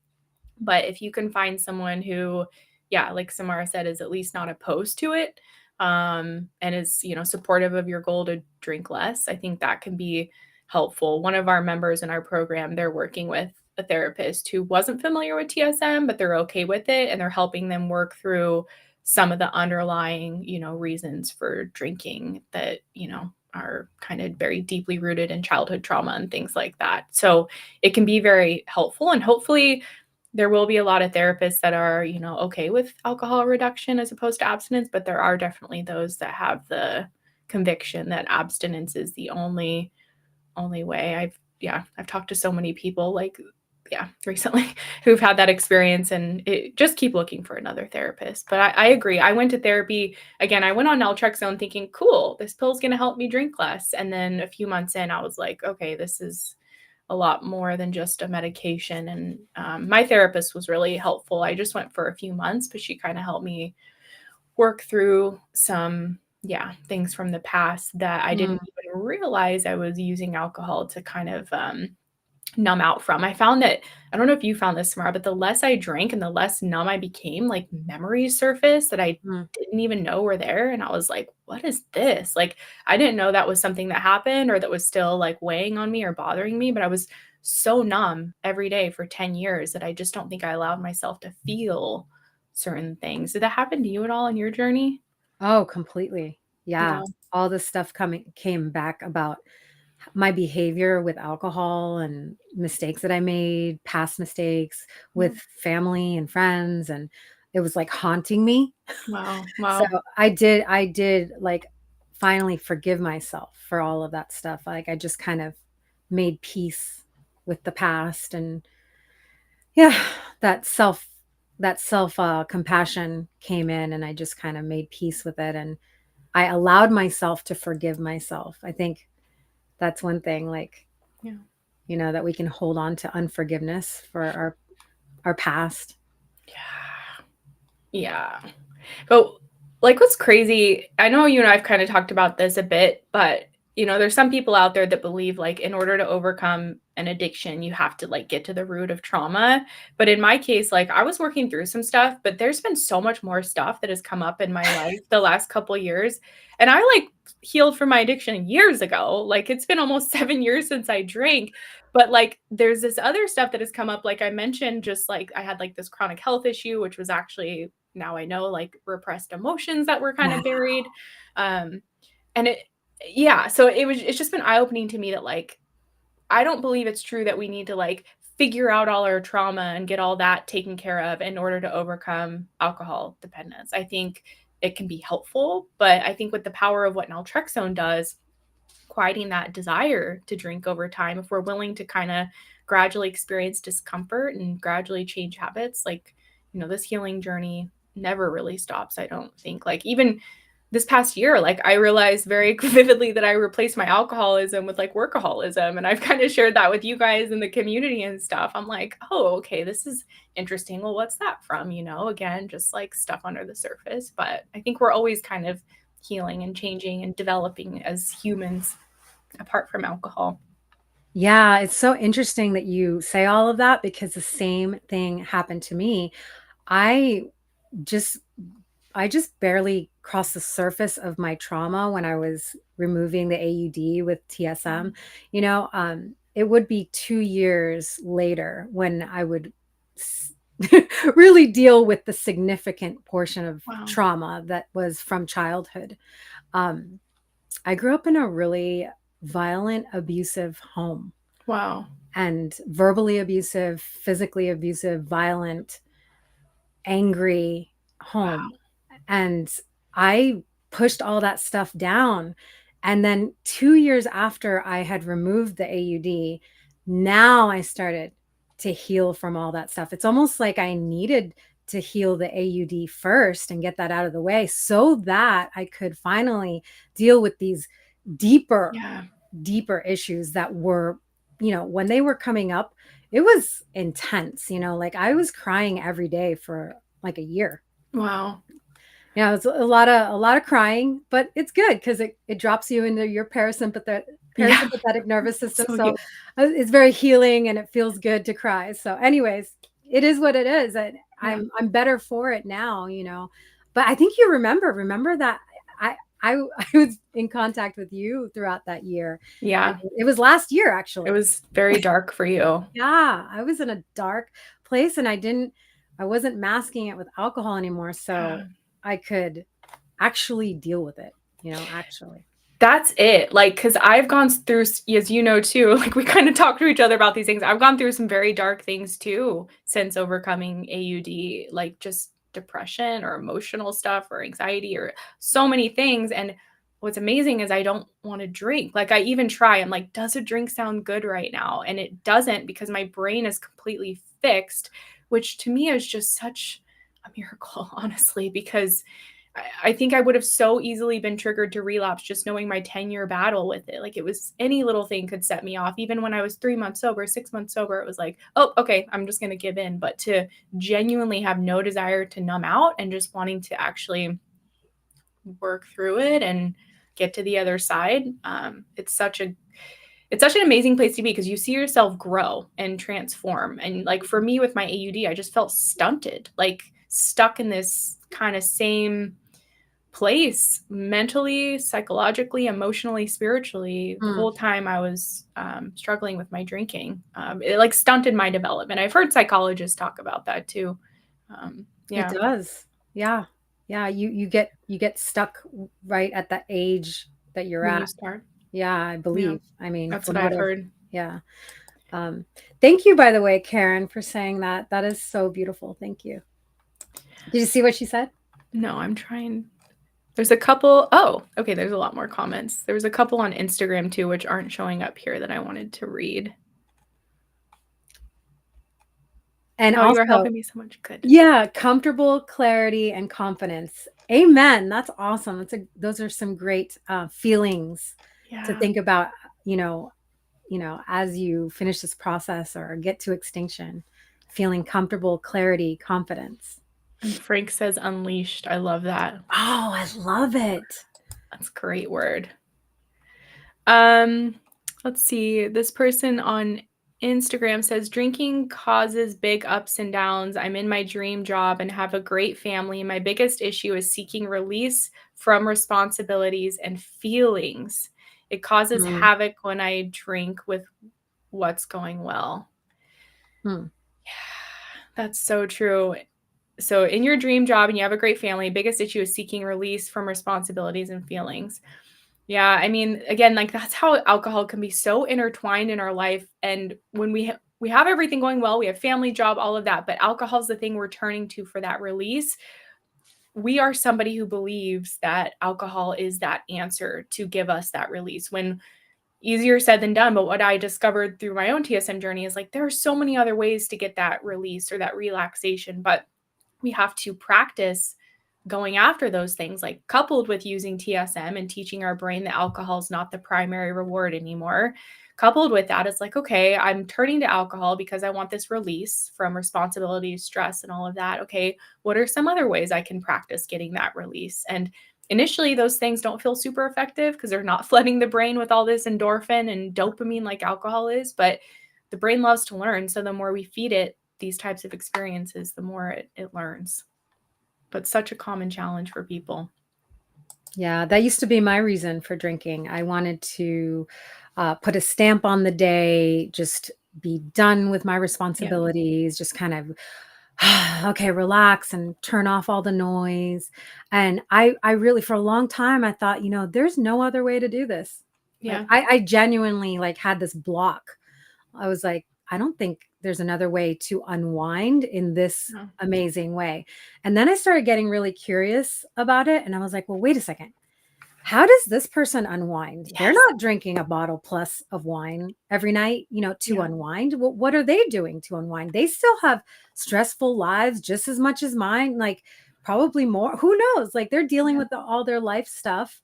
But if you can find someone who, yeah, like Samara said, is at least not opposed to it, and is, supportive of your goal to drink less, I think that can be helpful. One of our members in our program, they're working with a therapist who wasn't familiar with TSM, but they're okay with it, and they're helping them work through some of the underlying, reasons for drinking that, are kind of very deeply rooted in childhood trauma and things like that. So it can be very helpful, and hopefully there will be a lot of therapists that are, okay with alcohol reduction as opposed to abstinence, but there are definitely those that have the conviction that abstinence is the only way. I've talked to so many people recently who've had that experience, and just keep looking for another therapist. But I agree. I went to therapy again. I went on Naltrexone thinking, cool, this pill's going to help me drink less. And then a few months in, I was like, okay, this is a lot more than just a medication. And my therapist was really helpful. I just went for a few months, but she kind of helped me work through some, things from the past that I didn't even realize I was using alcohol to kind of numb out from. I found that, I don't know if you found this, Samara, but the less I drank and the less numb I became, like memories surfaced that I Mm. didn't even know were there. And I was like, what is this? Like, I didn't know that was something that happened or that was still like weighing on me or bothering me, but I was so numb every day for 10 years that I just don't think I allowed myself to feel certain things. Did that happen to you at all in your journey? Oh, completely. Yeah. Yeah. All this stuff came back about my behavior with alcohol and mistakes that I made, past mistakes Yeah. with family and friends, and it was like haunting me. Wow. So Wow. I did like finally forgive myself for all of that stuff. Like I just kind of made peace with the past, and yeah, that self compassion came in, and I just kind of made peace with it, and I allowed myself to forgive myself. I think that's one thing, like, Yeah. that we can hold on to unforgiveness for our past. Yeah. Yeah. But like what's crazy, I know you and I've kind of talked about this a bit, but there's some people out there that believe like in order to overcome an addiction, you have to like get to the root of trauma. But in my case, like I was working through some stuff, but there's been so much more stuff that has come up in my life the last couple of years. And I like healed from my addiction years ago. Like it's been almost 7 years since I drank. But like there's this other stuff that has come up. Like I mentioned, just like I had like this chronic health issue, which was actually, now I know, like repressed emotions that were kind Wow. of buried. Um, and so it's just been eye-opening to me that like, I don't believe it's true that we need to like figure out all our trauma and get all that taken care of in order to overcome alcohol dependence. I think it can be helpful, but I think with the power of what naltrexone does, quieting that desire to drink over time, if we're willing to kind of gradually experience discomfort and gradually change habits, like, this healing journey never really stops. I don't think, like, even this past year, like I realized very vividly that I replaced my alcoholism with like workaholism. And I've kind of shared that with you guys in the community and stuff. I'm like, oh, okay, this is interesting. Well, what's that from? Again, just like stuff under the surface. But I think we're always kind of healing and changing and developing as humans apart from alcohol. Yeah, it's so interesting that you say all of that because the same thing happened to me. I just I just barely crossed the surface of my trauma when I was removing the AUD with TSM. You know, it would be 2 years later when I would s- really deal with the significant portion of Wow. trauma that was from childhood. Um, I grew up in a really violent, abusive home, Wow. and verbally abusive, physically abusive, violent, angry Wow. home. And I pushed all that stuff down. And then 2 years after I had removed the AUD, now I started to heal from all that stuff. It's almost like I needed to heal the AUD first and get that out of the way so that I could finally deal with these deeper, Yeah. deeper issues that were, when they were coming up, it was intense, like I was crying every day for like a year. Wow. Yeah, it's a lot of crying, but it's good because it drops you into your Yeah. parasympathetic nervous system. So So yeah. it's very healing and it feels good to cry. So, anyways, it is what it is, and Yeah. I'm better for it now. But I think you remember that I was in contact with you throughout that year. Yeah. It was last year, It actually. was very dark for you. Yeah, I was in a dark place and I wasn't masking it with alcohol anymore. Yeah. So I could actually deal with it, actually. That's it. Like, because I've gone through, as you know too, like we kind of talk to each other about these things. I've gone through some very dark things too since overcoming AUD, like just depression or emotional stuff or anxiety or so many things. And what's amazing is I don't want to drink. Like, I even try. I'm like, does a drink sound good right now? And it doesn't, because my brain is completely fixed, which to me is just such a miracle, honestly, because I think I would have so easily been triggered to relapse just knowing my 10-year battle with it. Like, it was any little thing could set me off. Even when I was 3 months sober, 6 months sober, it was like, oh, okay, I'm just going to give in. But to genuinely have no desire to numb out and just wanting to actually work through it and get to the other side, it's such an amazing place to be because you see yourself grow and transform. And like for me with my AUD, I just felt stunted, like stuck in this kind of same place mentally, psychologically, emotionally, spiritually, the Mm, whole time I was struggling with my drinking. It like stunted my development. I've heard psychologists talk about that too. it Yeah, does. Yeah. Yeah. You get stuck right at the age that you're when you at. start. Yeah, I Yeah, believe. I mean, that's what from what I've I've, heard. yeah. Um, Thank you, by the way, Karen, for saying that. That is so beautiful. Thank you. Did you see what she said? No, I'm trying. There's a couple. Oh, okay. There's a lot more comments. There was a couple on Instagram too, which aren't showing up here that I wanted to read. And Oh, you are also, helping me so much. Good. yeah, comfortable, clarity, and confidence. Amen. That's awesome. Those are some great feelings to Yeah. think about, you know, as you finish this process or get to extinction, feeling comfortable, clarity, confidence. And Frank says unleashed. I love that. Oh, I love it. That's a great word. Um, let's see. This person on Instagram says drinking causes big ups and downs. I'm in my dream job and have a great family. My biggest issue is seeking release from responsibilities and feelings. It causes Mm, havoc when I drink with what's going well. mm, That's so true. So, in your dream job and you have a great family, biggest issue is seeking release from responsibilities and feelings. Yeah, I mean, again, like that's how alcohol can be so intertwined in our life. And when we have everything going well, we have family, job, all of that, but alcohol is the thing we're turning to for that release. We are somebody who believes that alcohol is that answer to give us that release. When easier said than done, but what I discovered through my own TSM journey is like there are so many other ways to get that release or that relaxation, but we have to practice going after those things, like coupled with using TSM and teaching our brain that alcohol is not the primary reward anymore. Coupled with that, it's like, okay, I'm turning to alcohol because I want this release from responsibility, stress, and all of that. Okay, what are some other ways I can practice getting that release? And initially, those things don't feel super effective because they're not flooding the brain with all this endorphin and dopamine like alcohol is, but the brain loves to learn. So the more we feed it these types of experiences, the more it learns. but such a common challenge for people. Yeah, that used to be my reason for drinking. I wanted to put a stamp on the day, just be done with my responsibilities, just kind of, okay, relax and turn off all the noise. And I really, for a long time, I thought, there's no other way to do this. Like, Yeah. I genuinely like had this block. I was like, I don't think there's another way to unwind in this No. amazing way. And then I started getting really curious about it. And I was like, well, wait a second. How does this person unwind? They're Yes. not drinking a bottle plus of wine every night, to Yeah. unwind. What are they doing to unwind? They still have stressful lives just as much as mine, like probably more. Who knows? Like they're dealing Yeah. with all their life stuff.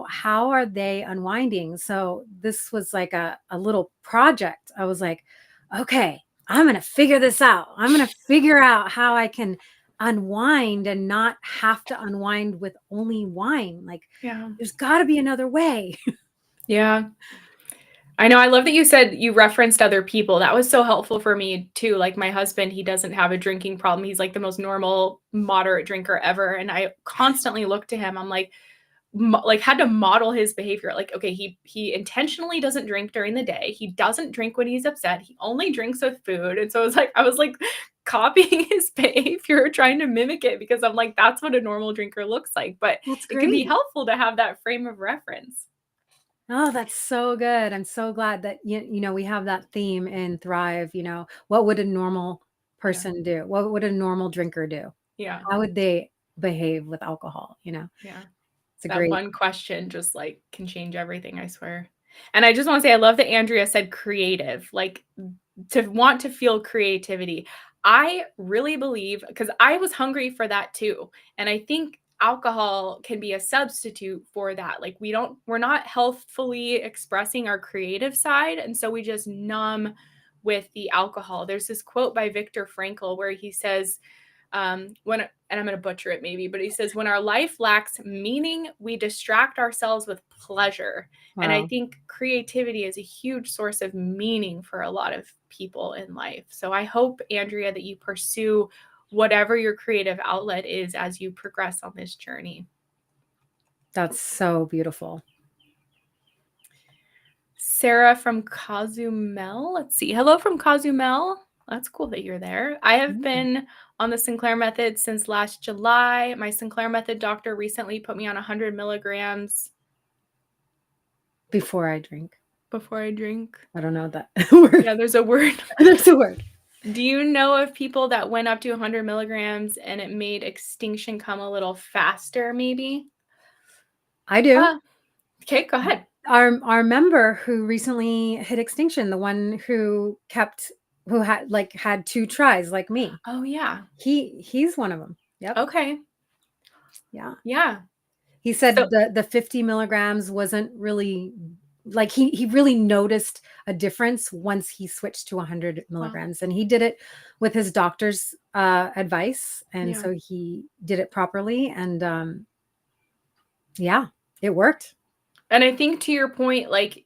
How are they unwinding? So this was like a little project. I was like, okay, I'm going to figure this out. I'm going to figure out how I can unwind and not have to unwind with only wine. Like, Yeah. there's got to be another way. Yeah. I know. I love that you said you referenced other people. That was so helpful for me too. Like my husband, he doesn't have a drinking problem. He's like the most normal, moderate drinker ever. And I constantly look to him. I'm like had to model his behavior. Like, okay, he intentionally doesn't drink during the day. He doesn't drink when he's upset. He only drinks with food. And so I was like copying his behavior, trying to mimic it because I'm like, that's what a normal drinker looks like. But That's it can be great. helpful to have that frame of reference. Oh, that's so good. I'm so glad that we have that theme in Thrive. What would a normal person do? What would a normal drinker do? Yeah. How would they behave with alcohol? Yeah. It's a That great. one question just like can change everything, I swear. And I just want to say, I love that Andrea said creative, like to want to feel creativity. I really believe, because I was hungry for that too. And I think alcohol can be a substitute for that. Like we're not healthfully expressing our creative side. And so we just numb with the alcohol. There's this quote by Viktor Frankl where he says, and I'm going to butcher it maybe, but he says, when our life lacks meaning, we distract ourselves with pleasure. And I Wow. think creativity is a huge source of meaning for a lot of people in life. So I hope, Andrea, that you pursue whatever your creative outlet is as you progress on this journey. That's so beautiful. Sarah from Cozumel. Let's see. Hello from Cozumel. That's cool that you're there. I have been on the Sinclair method since last July. My Sinclair method doctor recently put me on 100 milligrams Before I drink. before I drink. I don't know that word. Yeah, there's a word. There's a word. Do you know of people that went up to 100 milligrams and it made extinction come a little faster, maybe? I do. Okay, go ahead. Our member who recently hit extinction, the one who had 2 tries like me. Oh, yeah. He's one of them. Yep. Okay. Yeah. Yeah. He said So- the 50 milligrams wasn't really like he really noticed a difference once he switched to 100 milligrams. And he did it with his doctor's advice. And Yeah. so he did it properly. And yeah, it worked. And I think to your point, like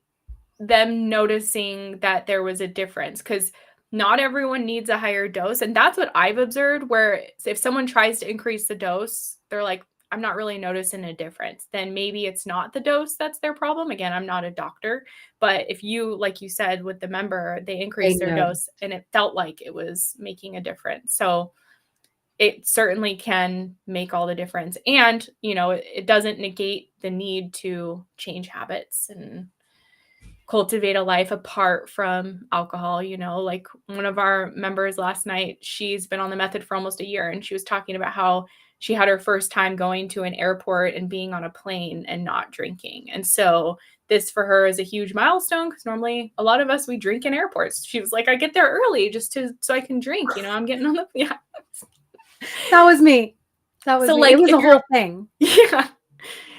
them noticing that there was a difference, because not everyone needs a higher dose. And that's what I've observed, where if someone tries to increase the dose, they're like, I'm not really noticing a difference. Then maybe it's not the dose that's their problem. Again, I'm not a doctor, but if you, like you said, with the member, they increased their dose and it felt like it was making a difference. So it certainly can make all the difference. And, it doesn't negate the need to change habits and cultivate a life apart from alcohol. Like one of our members last night, she's been on the method for almost a year, and she was talking about how she had her first time going to an airport and being on a plane and not drinking. And so this for her is a huge milestone, because normally a lot of us, we drink in airports. She was like, I get there early just so I can drink, I'm getting on the, yeah. That was me. That was So, me. like, It was if a whole thing. Yeah.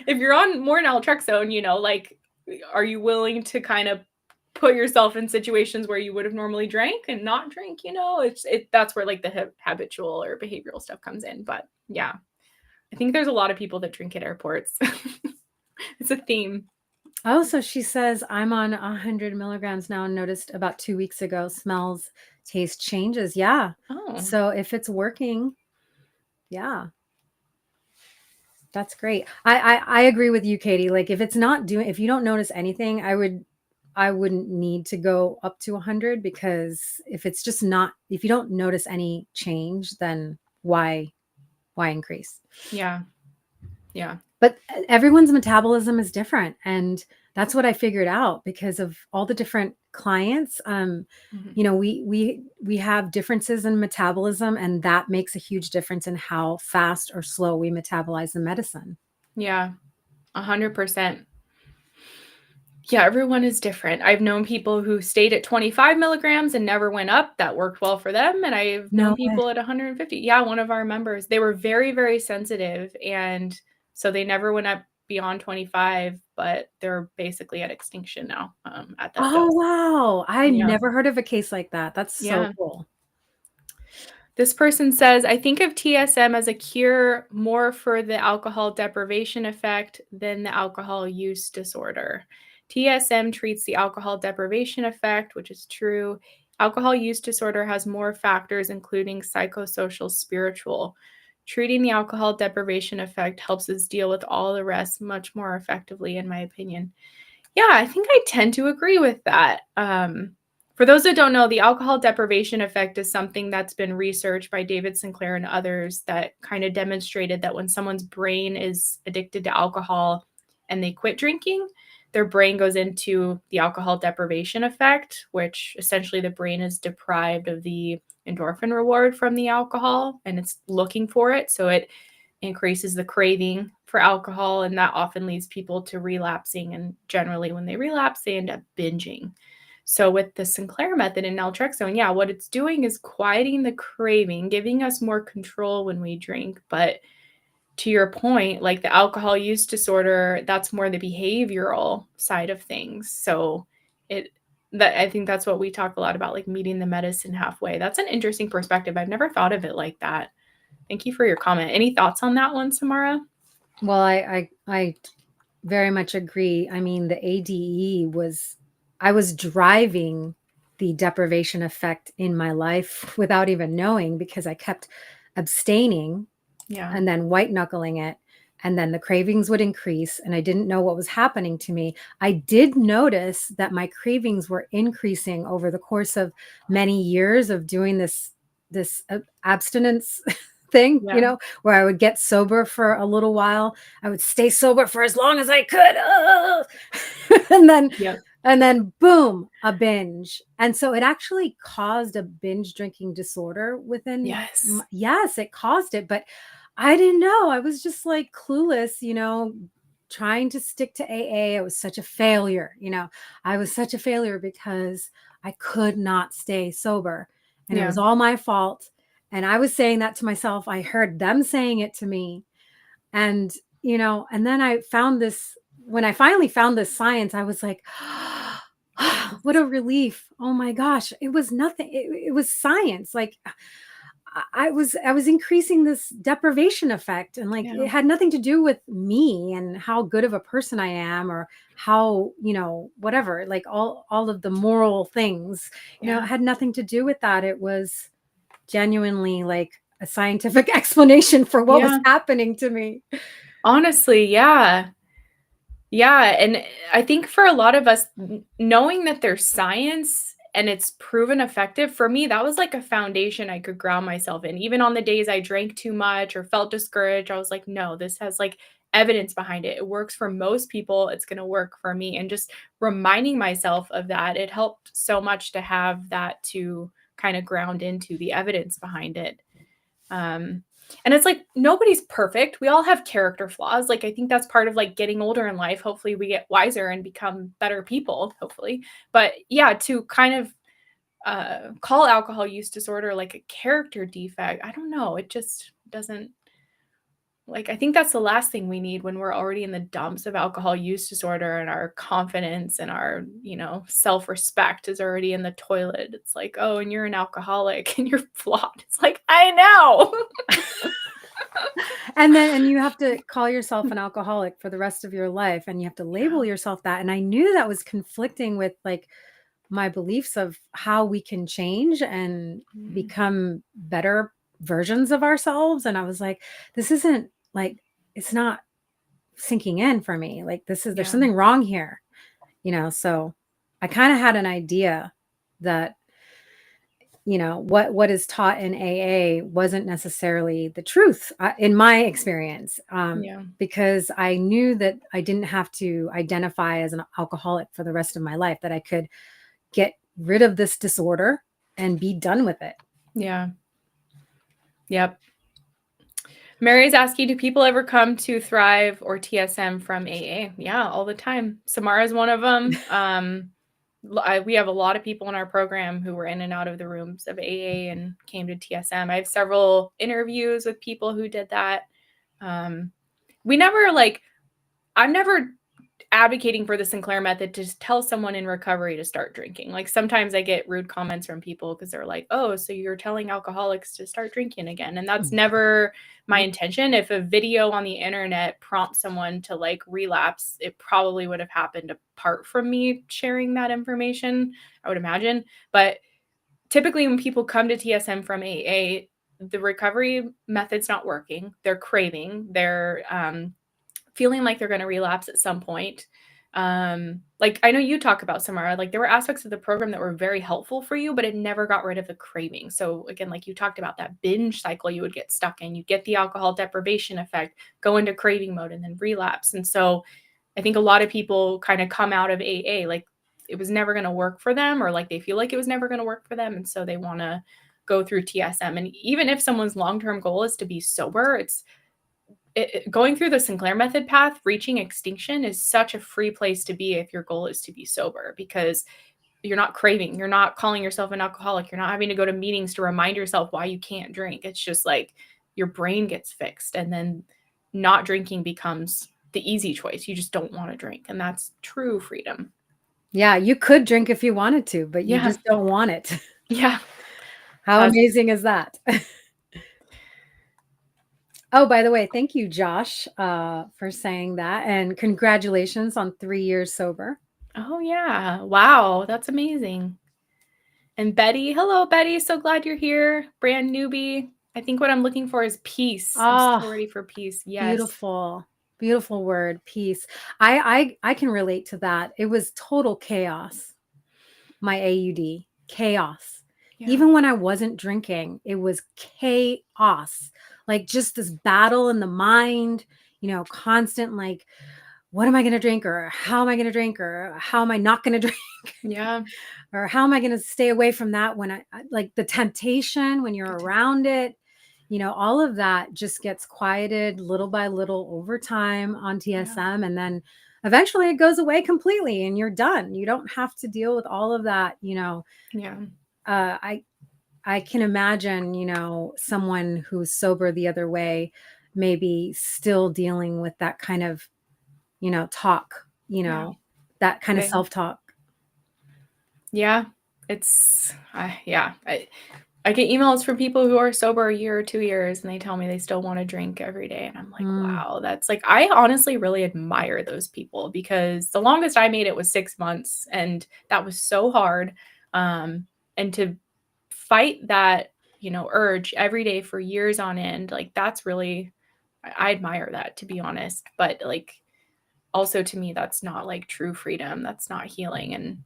If you're on more Naltrexone, like, are you willing to kind of put yourself in situations where you would have normally drank and not drink? That's where like the habitual or behavioral stuff comes in. But yeah, I think there's a lot of people that drink at airports. It's a theme. Oh, so she says, I'm on 100 milligrams now and noticed about 2 weeks ago, smells, taste changes. Yeah. Oh, So if it's working, yeah. That's great. I agree with you, Katie. Like if you don't notice anything, I wouldn't need to go up to 100, because if you don't notice any change, then why increase? Yeah. Yeah. But everyone's metabolism is different, and that's what I figured out because of all the different clients. Mhm. We have differences in metabolism, and that makes a huge difference in how fast or slow we metabolize the medicine. Yeah. 100%. Yeah, everyone is different. I've known people who stayed at 25 milligrams and never went up. That worked well for them. And I've known No way. people at 150. Yeah, one of our members, they were very, very sensitive. And so they never went up beyond 25, but they're basically at extinction now at that Oh, dose. wow. I Yeah. never heard of a case like that. That's so Yeah. cool. This person says, I think of TSM as a cure more for the alcohol deprivation effect than the alcohol use disorder. TSM treats the alcohol deprivation effect, which is true. Alcohol use disorder has more factors, including psychosocial, spiritual. Treating the alcohol deprivation effect helps us deal with all the rest much more effectively, in my opinion. Yeah, I think I tend to agree with that. For those that don't know, the alcohol deprivation effect is something that's been researched by David Sinclair and others that kind of demonstrated that when someone's brain is addicted to alcohol and they quit drinking, their brain goes into the alcohol deprivation effect, which essentially the brain is deprived of the endorphin reward from the alcohol and it's looking for it. So it increases the craving for alcohol, and that often leads people to relapsing. And generally, when they relapse, they end up binging. So, with the Sinclair method and Naltrexone, yeah, what it's doing is quieting the craving, giving us more control when we drink. But to your point, like the alcohol use disorder, that's more the behavioral side of things. So, I think that's what we talk a lot about, like meeting the medicine halfway. That's an interesting perspective. I've never thought of it like that. Thank you for your comment. Any thoughts on that one, Samara? Well, I very much agree. I mean, the ADE I was driving the deprivation effect in my life without even knowing, because I kept abstaining Yeah. and then white knuckling it. And then the cravings would increase, and I didn't know what was happening to me. I did notice that my cravings were increasing over the course of many years of doing this abstinence thing, Yeah. where I would get sober for a little while. I would stay sober for as long as I could. and then Yep. and then boom, a binge. And so it actually caused a binge drinking disorder within. Yes. Yes, it caused it, but I didn't know. I was just like clueless, trying to stick to AA. I was such a failure. I was such a failure because I could not stay sober, and it Yeah. was all my fault. And I was saying that to myself. I heard them saying it to me. And, and then when I finally found this science, I was like, what a relief. Oh my gosh. It was nothing. It was science. Like I was increasing this deprivation effect, and like Yeah. it had nothing to do with me and how good of a person I am, or how, whatever, like all of the moral things, Yeah. it had nothing to do with that. It was genuinely like a scientific explanation for what was Yeah. happening to me. Honestly, yeah. Yeah. And I think for a lot of us, knowing that there's science and it's proven effective, for me, that was like a foundation I could ground myself in. Even on the days I drank too much or felt discouraged, I was like, no, this has like evidence behind it. It works for most people. It's going to work for me. And just reminding myself of that, it helped so much to have that to kind of ground into the evidence behind it. And it's like nobody's perfect. We all have character flaws. Like I think that's part of like getting older in life. Hopefully we get wiser and become better people, hopefully. But yeah, to kind of call alcohol use disorder like a character defect, I don't know. It just doesn't, like, I think that's the last thing we need when we're already in the dumps of alcohol use disorder and our confidence and our, self-respect is already in the toilet. It's like, oh, and you're an alcoholic and you're flawed. It's like, I know. And you have to call yourself an alcoholic for the rest of your life, and you have to label yourself that. And I knew that was conflicting with like my beliefs of how we can change and become better versions of ourselves. And I was like, this isn't like, it's not sinking in for me. Like there's Yeah. something wrong here, so I kind of had an idea that, what is taught in AA wasn't necessarily the truth, in my experience, Yeah. because I knew that I didn't have to identify as an alcoholic for the rest of my life, that I could get rid of this disorder and be done with it. Yeah. Yep. Mary's asking, do people ever come to Thrive or TSM from AA? Yeah, all the time. Samara's one of them. We have a lot of people in our program who were in and out of the rooms of AA and came to TSM. I have several interviews with people who did that. We never I'm never advocating for the Sinclair method to just tell someone in recovery to start drinking. Like sometimes I get rude comments from people because they're like, oh, so you're telling alcoholics to start drinking again. And that's never my intention. If a video on the internet prompts someone to like relapse, it probably would have happened apart from me sharing that information, I would imagine. But typically when people come to TSM from AA, the recovery method's not working. They're craving. They're feeling like they're going to relapse at some point. Like I know you talk about, Samara, like there were aspects of the program that were very helpful for you, but it never got rid of the craving. So again, like you talked about that binge cycle you would get stuck in, you get the alcohol deprivation effect, go into craving mode and then relapse. And so I think a lot of people kind of come out of AA, like it was never going to work for them, or like they feel like it was never going to work for them. And so they want to go through TSM. And even if someone's long-term goal is to be sober, going through the Sinclair method path, reaching extinction is such a free place to be if your goal is to be sober, because you're not craving, you're not calling yourself an alcoholic, you're not having to go to meetings to remind yourself why you can't drink. It's just like your brain gets fixed, and then not drinking becomes the easy choice. You just don't want to drink, and that's true freedom. Yeah, you could drink if you wanted to, but you Yeah. just don't want it. Yeah. How amazing is that? Oh, by the way, thank you, Josh, for saying that. And congratulations on 3 years sober. Oh, yeah. Wow. That's amazing. And Betty, hello, Betty. So glad you're here. Brand newbie. I think what I'm looking for is peace. I'm so ready for peace. Yes. Beautiful, beautiful word, peace. I can relate to that. It was total chaos. My AUD, chaos. Yeah. Even when I wasn't drinking, it was chaos. Like just this battle in the mind, constant like, what am I going to drink? Or how am I going to drink? Or how am I not going to drink? Yeah. Or how am I going to stay away from that when I like the temptation when you're around it? All of that just gets quieted little by little over time on TSM. Yeah. And then eventually it goes away completely and you're done. You don't have to deal with all of that, Yeah. I can imagine, someone who's sober the other way, maybe still dealing with that kind of, talk, that kind of self-talk. Yeah. I get emails from people who are sober a year or 2 years and they tell me they still want to drink every day. And I'm like, wow, that's like, I honestly really admire those people, because the longest I made it was 6 months, and that was so hard. And to fight that, urge every day for years on end, like that's really, I admire that, to be honest. But like, also to me, that's not like true freedom. That's not healing. And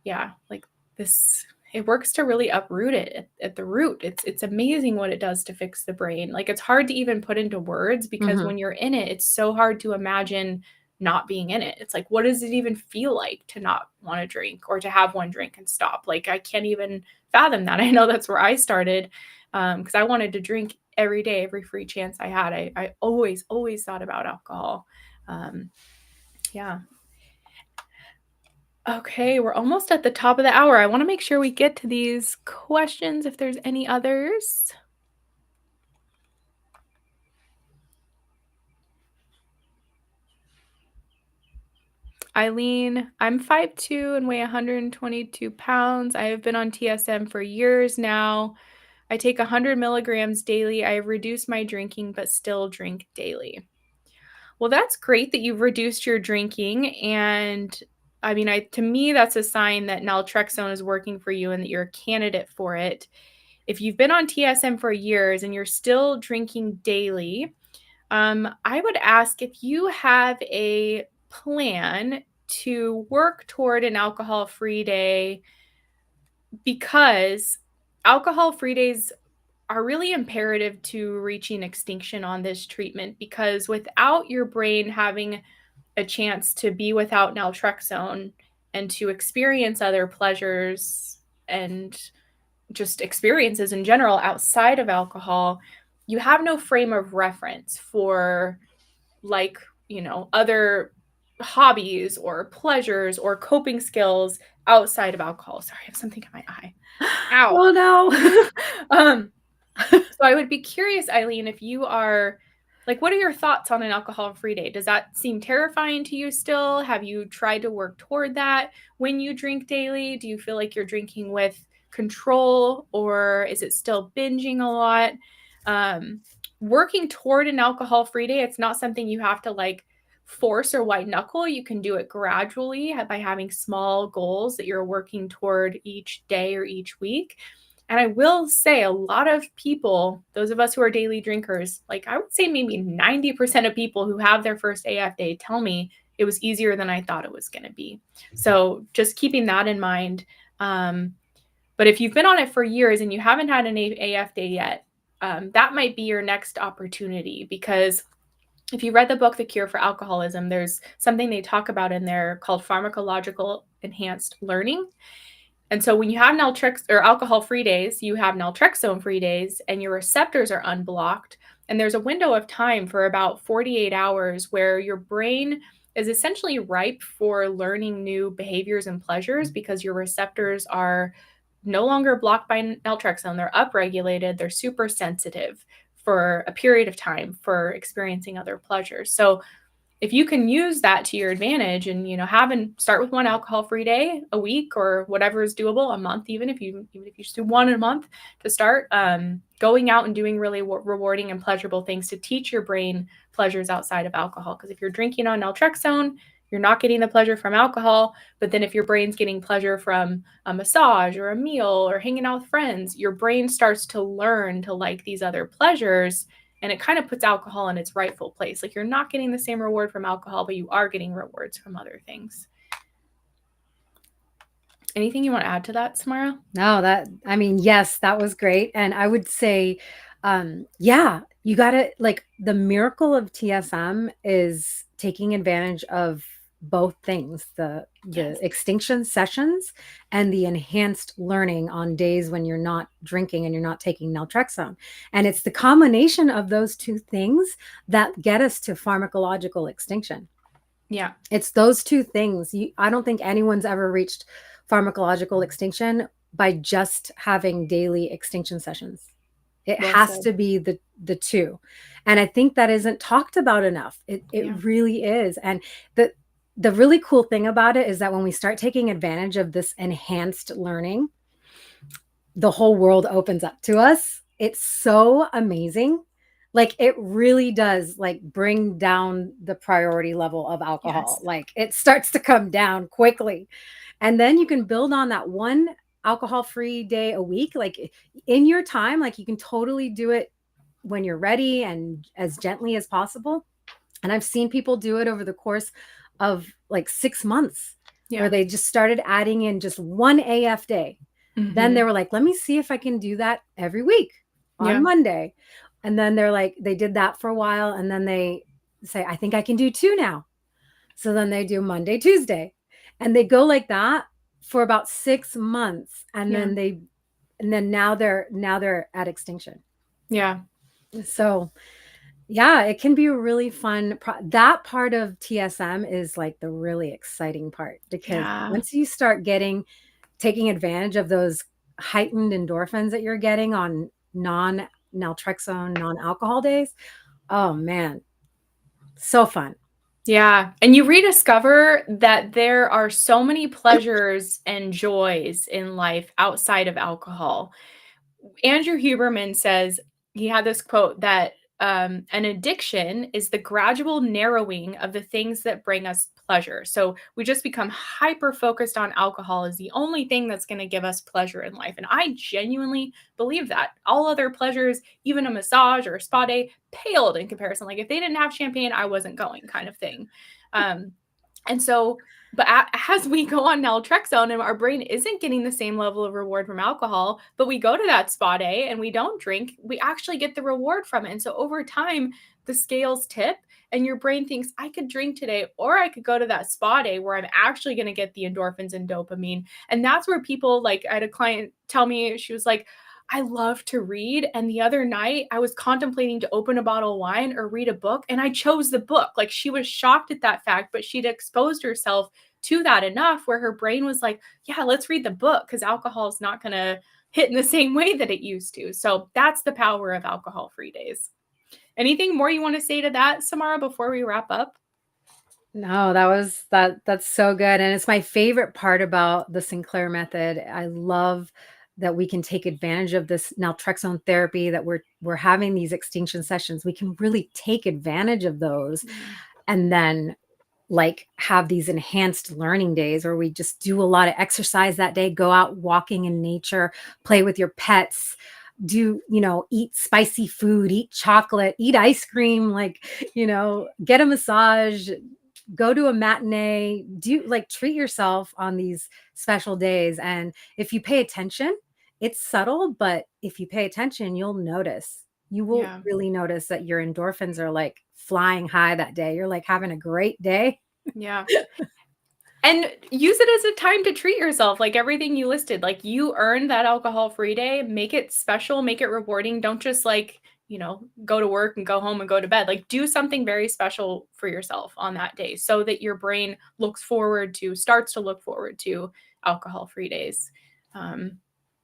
yeah, like this, it works to really uproot it at the root. It's amazing what it does to fix the brain. Like it's hard to even put into words, because when you're in it, it's so hard to imagine not being in it. It's like, what does it even feel like to not want to drink, or to have one drink and stop? Like I can't even fathom that. I know that's where I started, because I wanted to drink every day, every free chance I had. I always thought about alcohol. Yeah. Okay, we're almost at the top of the hour. I want to make sure we get to these questions if there's any others. Eileen, I'm 5'2" and weigh 122 pounds. I have been on TSM for years now. I take 100 milligrams daily. I have reduced my drinking, but still drink daily. Well, that's great that you've reduced your drinking. And I mean, to me, that's a sign that Naltrexone is working for you and that you're a candidate for it. If you've been on TSM for years and you're still drinking daily, I would ask if you have a plan to work toward an alcohol-free day, because alcohol-free days are really imperative to reaching extinction on this treatment, because without your brain having a chance to be without naltrexone and to experience other pleasures and just experiences in general outside of alcohol, you have no frame of reference for, like, other hobbies or pleasures or coping skills outside of alcohol. Sorry, I have something in my eye. Ow. Oh no. So I would be curious, Eileen, if you are like, what are your thoughts on an alcohol-free day? Does that seem terrifying to you still? Have you tried to work toward that when you drink daily? Do you feel like you're drinking with control, or is it still binging a lot? Working toward an alcohol-free day, it's not something you have to like force or white knuckle. You can do it gradually by having small goals that you're working toward each day or each week. And I will say, a lot of people, those of us who are daily drinkers, like I would say maybe 90% of people who have their first AF day tell me it was easier than I thought it was going to be. So just keeping that in mind. But if you've been on it for years and you haven't had an AF day yet, that might be your next opportunity, because if you read the book, The Cure for Alcoholism, there's something they talk about in there called pharmacological enhanced learning. And so when you have alcohol-free days, you have naltrexone-free days, and your receptors are unblocked. And there's a window of time for about 48 hours where your brain is essentially ripe for learning new behaviors and pleasures, because your receptors are no longer blocked by naltrexone. They're upregulated. They're super sensitive for a period of time for experiencing other pleasures. So if you can use that to your advantage and, start with one alcohol-free day a week, or whatever is doable, a month, even if you just do one a month to start, going out and doing really rewarding and pleasurable things to teach your brain pleasures outside of alcohol. Because if you're drinking on naltrexone, you're not getting the pleasure from alcohol. But then if your brain's getting pleasure from a massage or a meal or hanging out with friends, your brain starts to learn to like these other pleasures. And it kind of puts alcohol in its rightful place. Like, you're not getting the same reward from alcohol, but you are getting rewards from other things. Anything you want to add to that, Samara? No, yes, that was great. And I would say, you got to, like, the miracle of TSM is taking advantage of both things, the Yes. extinction sessions and the enhanced learning on days when you're not drinking and you're not taking naltrexone. And it's the combination of those two things that get us to pharmacological extinction. Yeah. It's those two things. I don't think anyone's ever reached pharmacological extinction by just having daily extinction sessions. It Well has said. to be the two. And I think that isn't talked about enough. It really is. And the really cool thing about it is that when we start taking advantage of this enhanced learning, the whole world opens up to us. It's so amazing. Like, it really does, like, bring down the priority level of alcohol. Yes. Like, it starts to come down quickly. And then you can build on that one alcohol-free day a week, like in your time. Like, you can totally do it when you're ready and as gently as possible. And I've seen people do it over the course of like 6 months, where they just started adding in just one AF day. Mm-hmm. Then they were like, let me see if I can do that every week on Monday. And then they're like, they did that for a while. And then they say, I think I can do 2 now. So then they do Monday, Tuesday, and they go like that for about 6 months. And then now they're at extinction. Yeah. So yeah, it can be a really fun that part of TSM is like the really exciting part, because once you start taking advantage of those heightened endorphins that you're getting on non-naltrexone, non-alcohol days, oh man, so fun. Yeah. And you rediscover that there are so many pleasures and joys in life outside of alcohol. Andrew Huberman says, he had this quote that an addiction is the gradual narrowing of the things that bring us pleasure. So we just become hyper focused on alcohol as the only thing that's going to give us pleasure in life. And I genuinely believe that all other pleasures, even a massage or a spa day, paled in comparison. Like if they didn't have champagne, I wasn't going, kind of thing. And so, but as we go on naltrexone and our brain isn't getting the same level of reward from alcohol, but we go to that spa day and we don't drink, we actually get the reward from it. And so over time, the scales tip and your brain thinks, I could drink today, or I could go to that spa day where I'm actually going to get the endorphins and dopamine. And that's where people, like, I had a client tell me, she was like, I love to read. And the other night I was contemplating to open a bottle of wine or read a book, and I chose the book. Like, she was shocked at that fact, but she'd exposed herself to that enough where her brain was like, yeah, let's read the book, because alcohol is not going to hit in the same way that it used to. So that's the power of alcohol-free days. Anything more you want to say to that, Samara, before we wrap up? No, that's so good. And it's my favorite part about the Sinclair method. I love that we can take advantage of this naltrexone therapy, that we're having these extinction sessions. We can really take advantage of those and then like have these enhanced learning days where we just do a lot of exercise that day, go out walking in nature, play with your pets, eat spicy food, eat chocolate, eat ice cream, get a massage, go to a matinee, treat yourself on these special days. And if you pay attention, it's subtle, but if you pay attention, you'll notice. You will really notice that your endorphins are like flying high that day. You're like having a great day. Yeah. And use it as a time to treat yourself, like everything you listed. Like, you earned that alcohol-free day. Make it special, make it rewarding. Don't just go to work and go home and go to bed. Like, do something very special for yourself on that day so that your brain starts to look forward to alcohol-free days.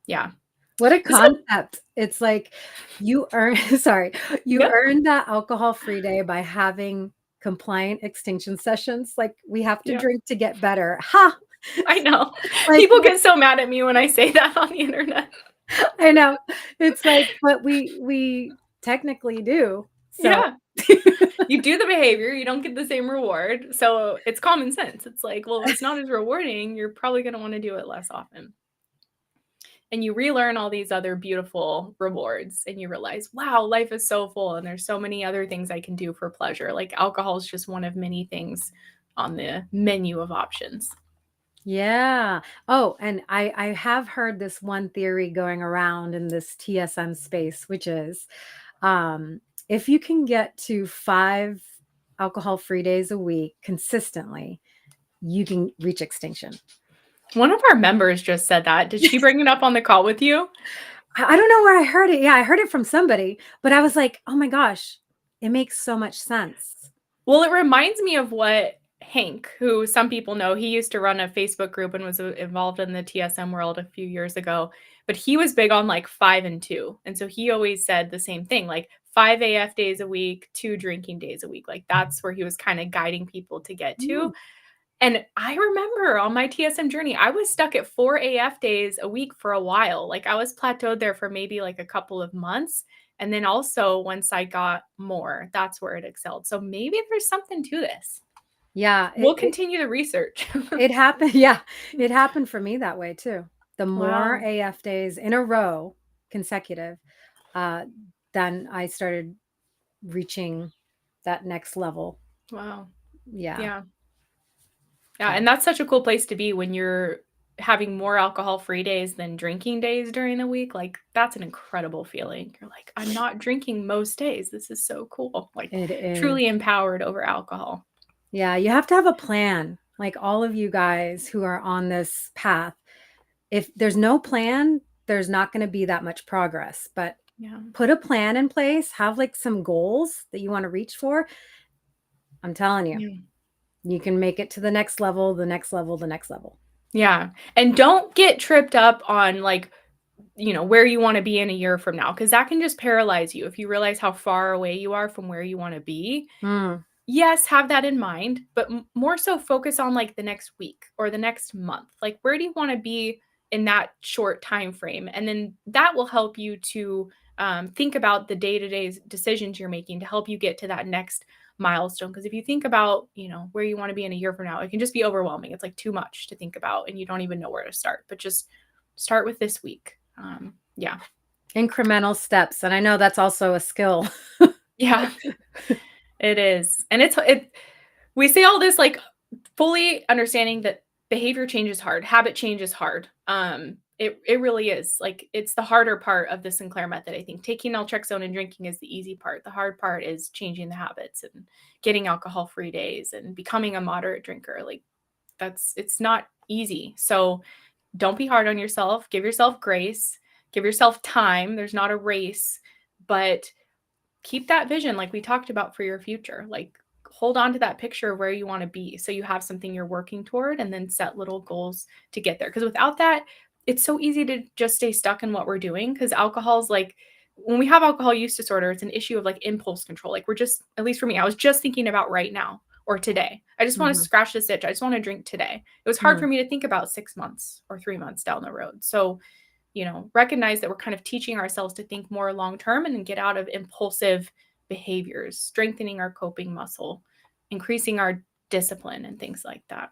Yeah. What a concept. It's like you earn earned that alcohol-free day by having compliant extinction sessions. Like, we have to drink to get better. Ha! I know. People get so mad at me when I say that on the internet. I know. It's like, but we technically do. So. Yeah. You do the behavior, you don't get the same reward. So it's common sense. It's like, well, if it's not as rewarding, you're probably going to want to do it less often. And you relearn all these other beautiful rewards and you realize, wow, life is so full and there's so many other things I can do for pleasure. Like, alcohol is just one of many things on the menu of options. Yeah. Oh, and I have heard this one theory going around in this TSM space, which is if you can get to 5 alcohol-free days a week consistently, you can reach extinction. One of our members just said that. Did she bring it up on the call with you? I don't know where I heard it. Yeah, I heard it from somebody, but I was like, oh my gosh, it makes so much sense. Well, it reminds me of what Hank, who some people know, he used to run a Facebook group and was involved in the TSM world a few years ago, but he was big on like 5 and 2. And so he always said the same thing, like 5 AF days a week, 2 drinking days a week. Like, that's where he was kind of guiding people to get to. And I remember on my TSM journey, I was stuck at 4 AF days a week for a while. Like, I was plateaued there for maybe like a couple of months. And then also once I got more, that's where it excelled. So maybe there's something to this. Yeah. We'll continue the research. It happened. Yeah. It happened for me that way too. The more AF days in a row consecutive, then I started reaching that next level. Wow. Yeah. Yeah. Yeah. And that's such a cool place to be when you're having more alcohol-free days than drinking days during the week. Like, that's an incredible feeling. You're like, I'm not drinking most days. This is so cool. Like, It is. Truly empowered over alcohol. Yeah. You have to have a plan. Like, all of you guys who are on this path, if there's no plan, there's not going to be that much progress. But put a plan in place, have like some goals that you want to reach for. I'm telling you, you can make it to the next level, the next level, the next level. Yeah. And don't get tripped up on like, where you want to be in a year from now, because that can just paralyze you if you realize how far away you are from where you want to be. Yes, have that in mind, but more so focus on like the next week or the next month. Like, where do you want to be in that short time frame? And then that will help you to think about the day-to-day decisions you're making to help you get to that next milestone. Because if you think about, where you want to be in a year from now, it can just be overwhelming. It's like too much to think about and you don't even know where to start, but just start with this week. Yeah. Incremental steps. And I know that's also a skill. Yeah, it is. And we say all this like fully understanding that behavior change is hard. Habit change is hard. It really is. Like, it's the harder part of the Sinclair method. I think taking naltrexone and drinking is the easy part. The hard part is changing the habits and getting alcohol-free days and becoming a moderate drinker. Like, it's not easy. So don't be hard on yourself. Give yourself grace. Give yourself time. There's not a race, but keep that vision like we talked about for your future. Like, hold on to that picture of where you want to be so you have something you're working toward, and then set little goals to get there. Because without that, it's so easy to just stay stuck in what we're doing. Because alcohol's like, when we have alcohol use disorder, it's an issue of like impulse control. Like, we're just, at least for me, I was just thinking about right now or today. I just want to scratch this itch. I just want to drink today. It was hard for me to think about 6 months or 3 months down the road. So, recognize that we're kind of teaching ourselves to think more long-term and get out of impulsive behaviors, strengthening our coping muscle, increasing our discipline, and things like that.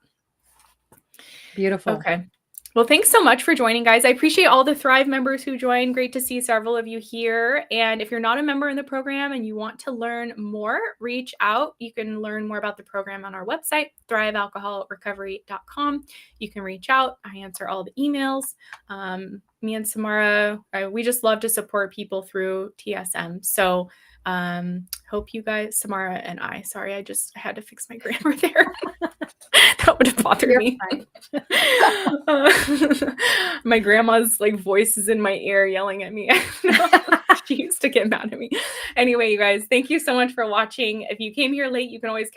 Beautiful. Okay. Well, thanks so much for joining, guys. I appreciate all the Thrive members who joined. Great to see several of you here. And if you're not a member in the program and you want to learn more, reach out. You can learn more about the program on our website, thrivealcoholrecovery.com. You can reach out. I answer all the emails. Me and Samara, we just love to support people through TSM. So hope you guys, Samara and I had to fix my grammar there. That would have bothered me. My grandma's like voice is in my ear yelling at me. She used to get mad at me. Anyway, you guys, thank you so much for watching. If you came here late, you can always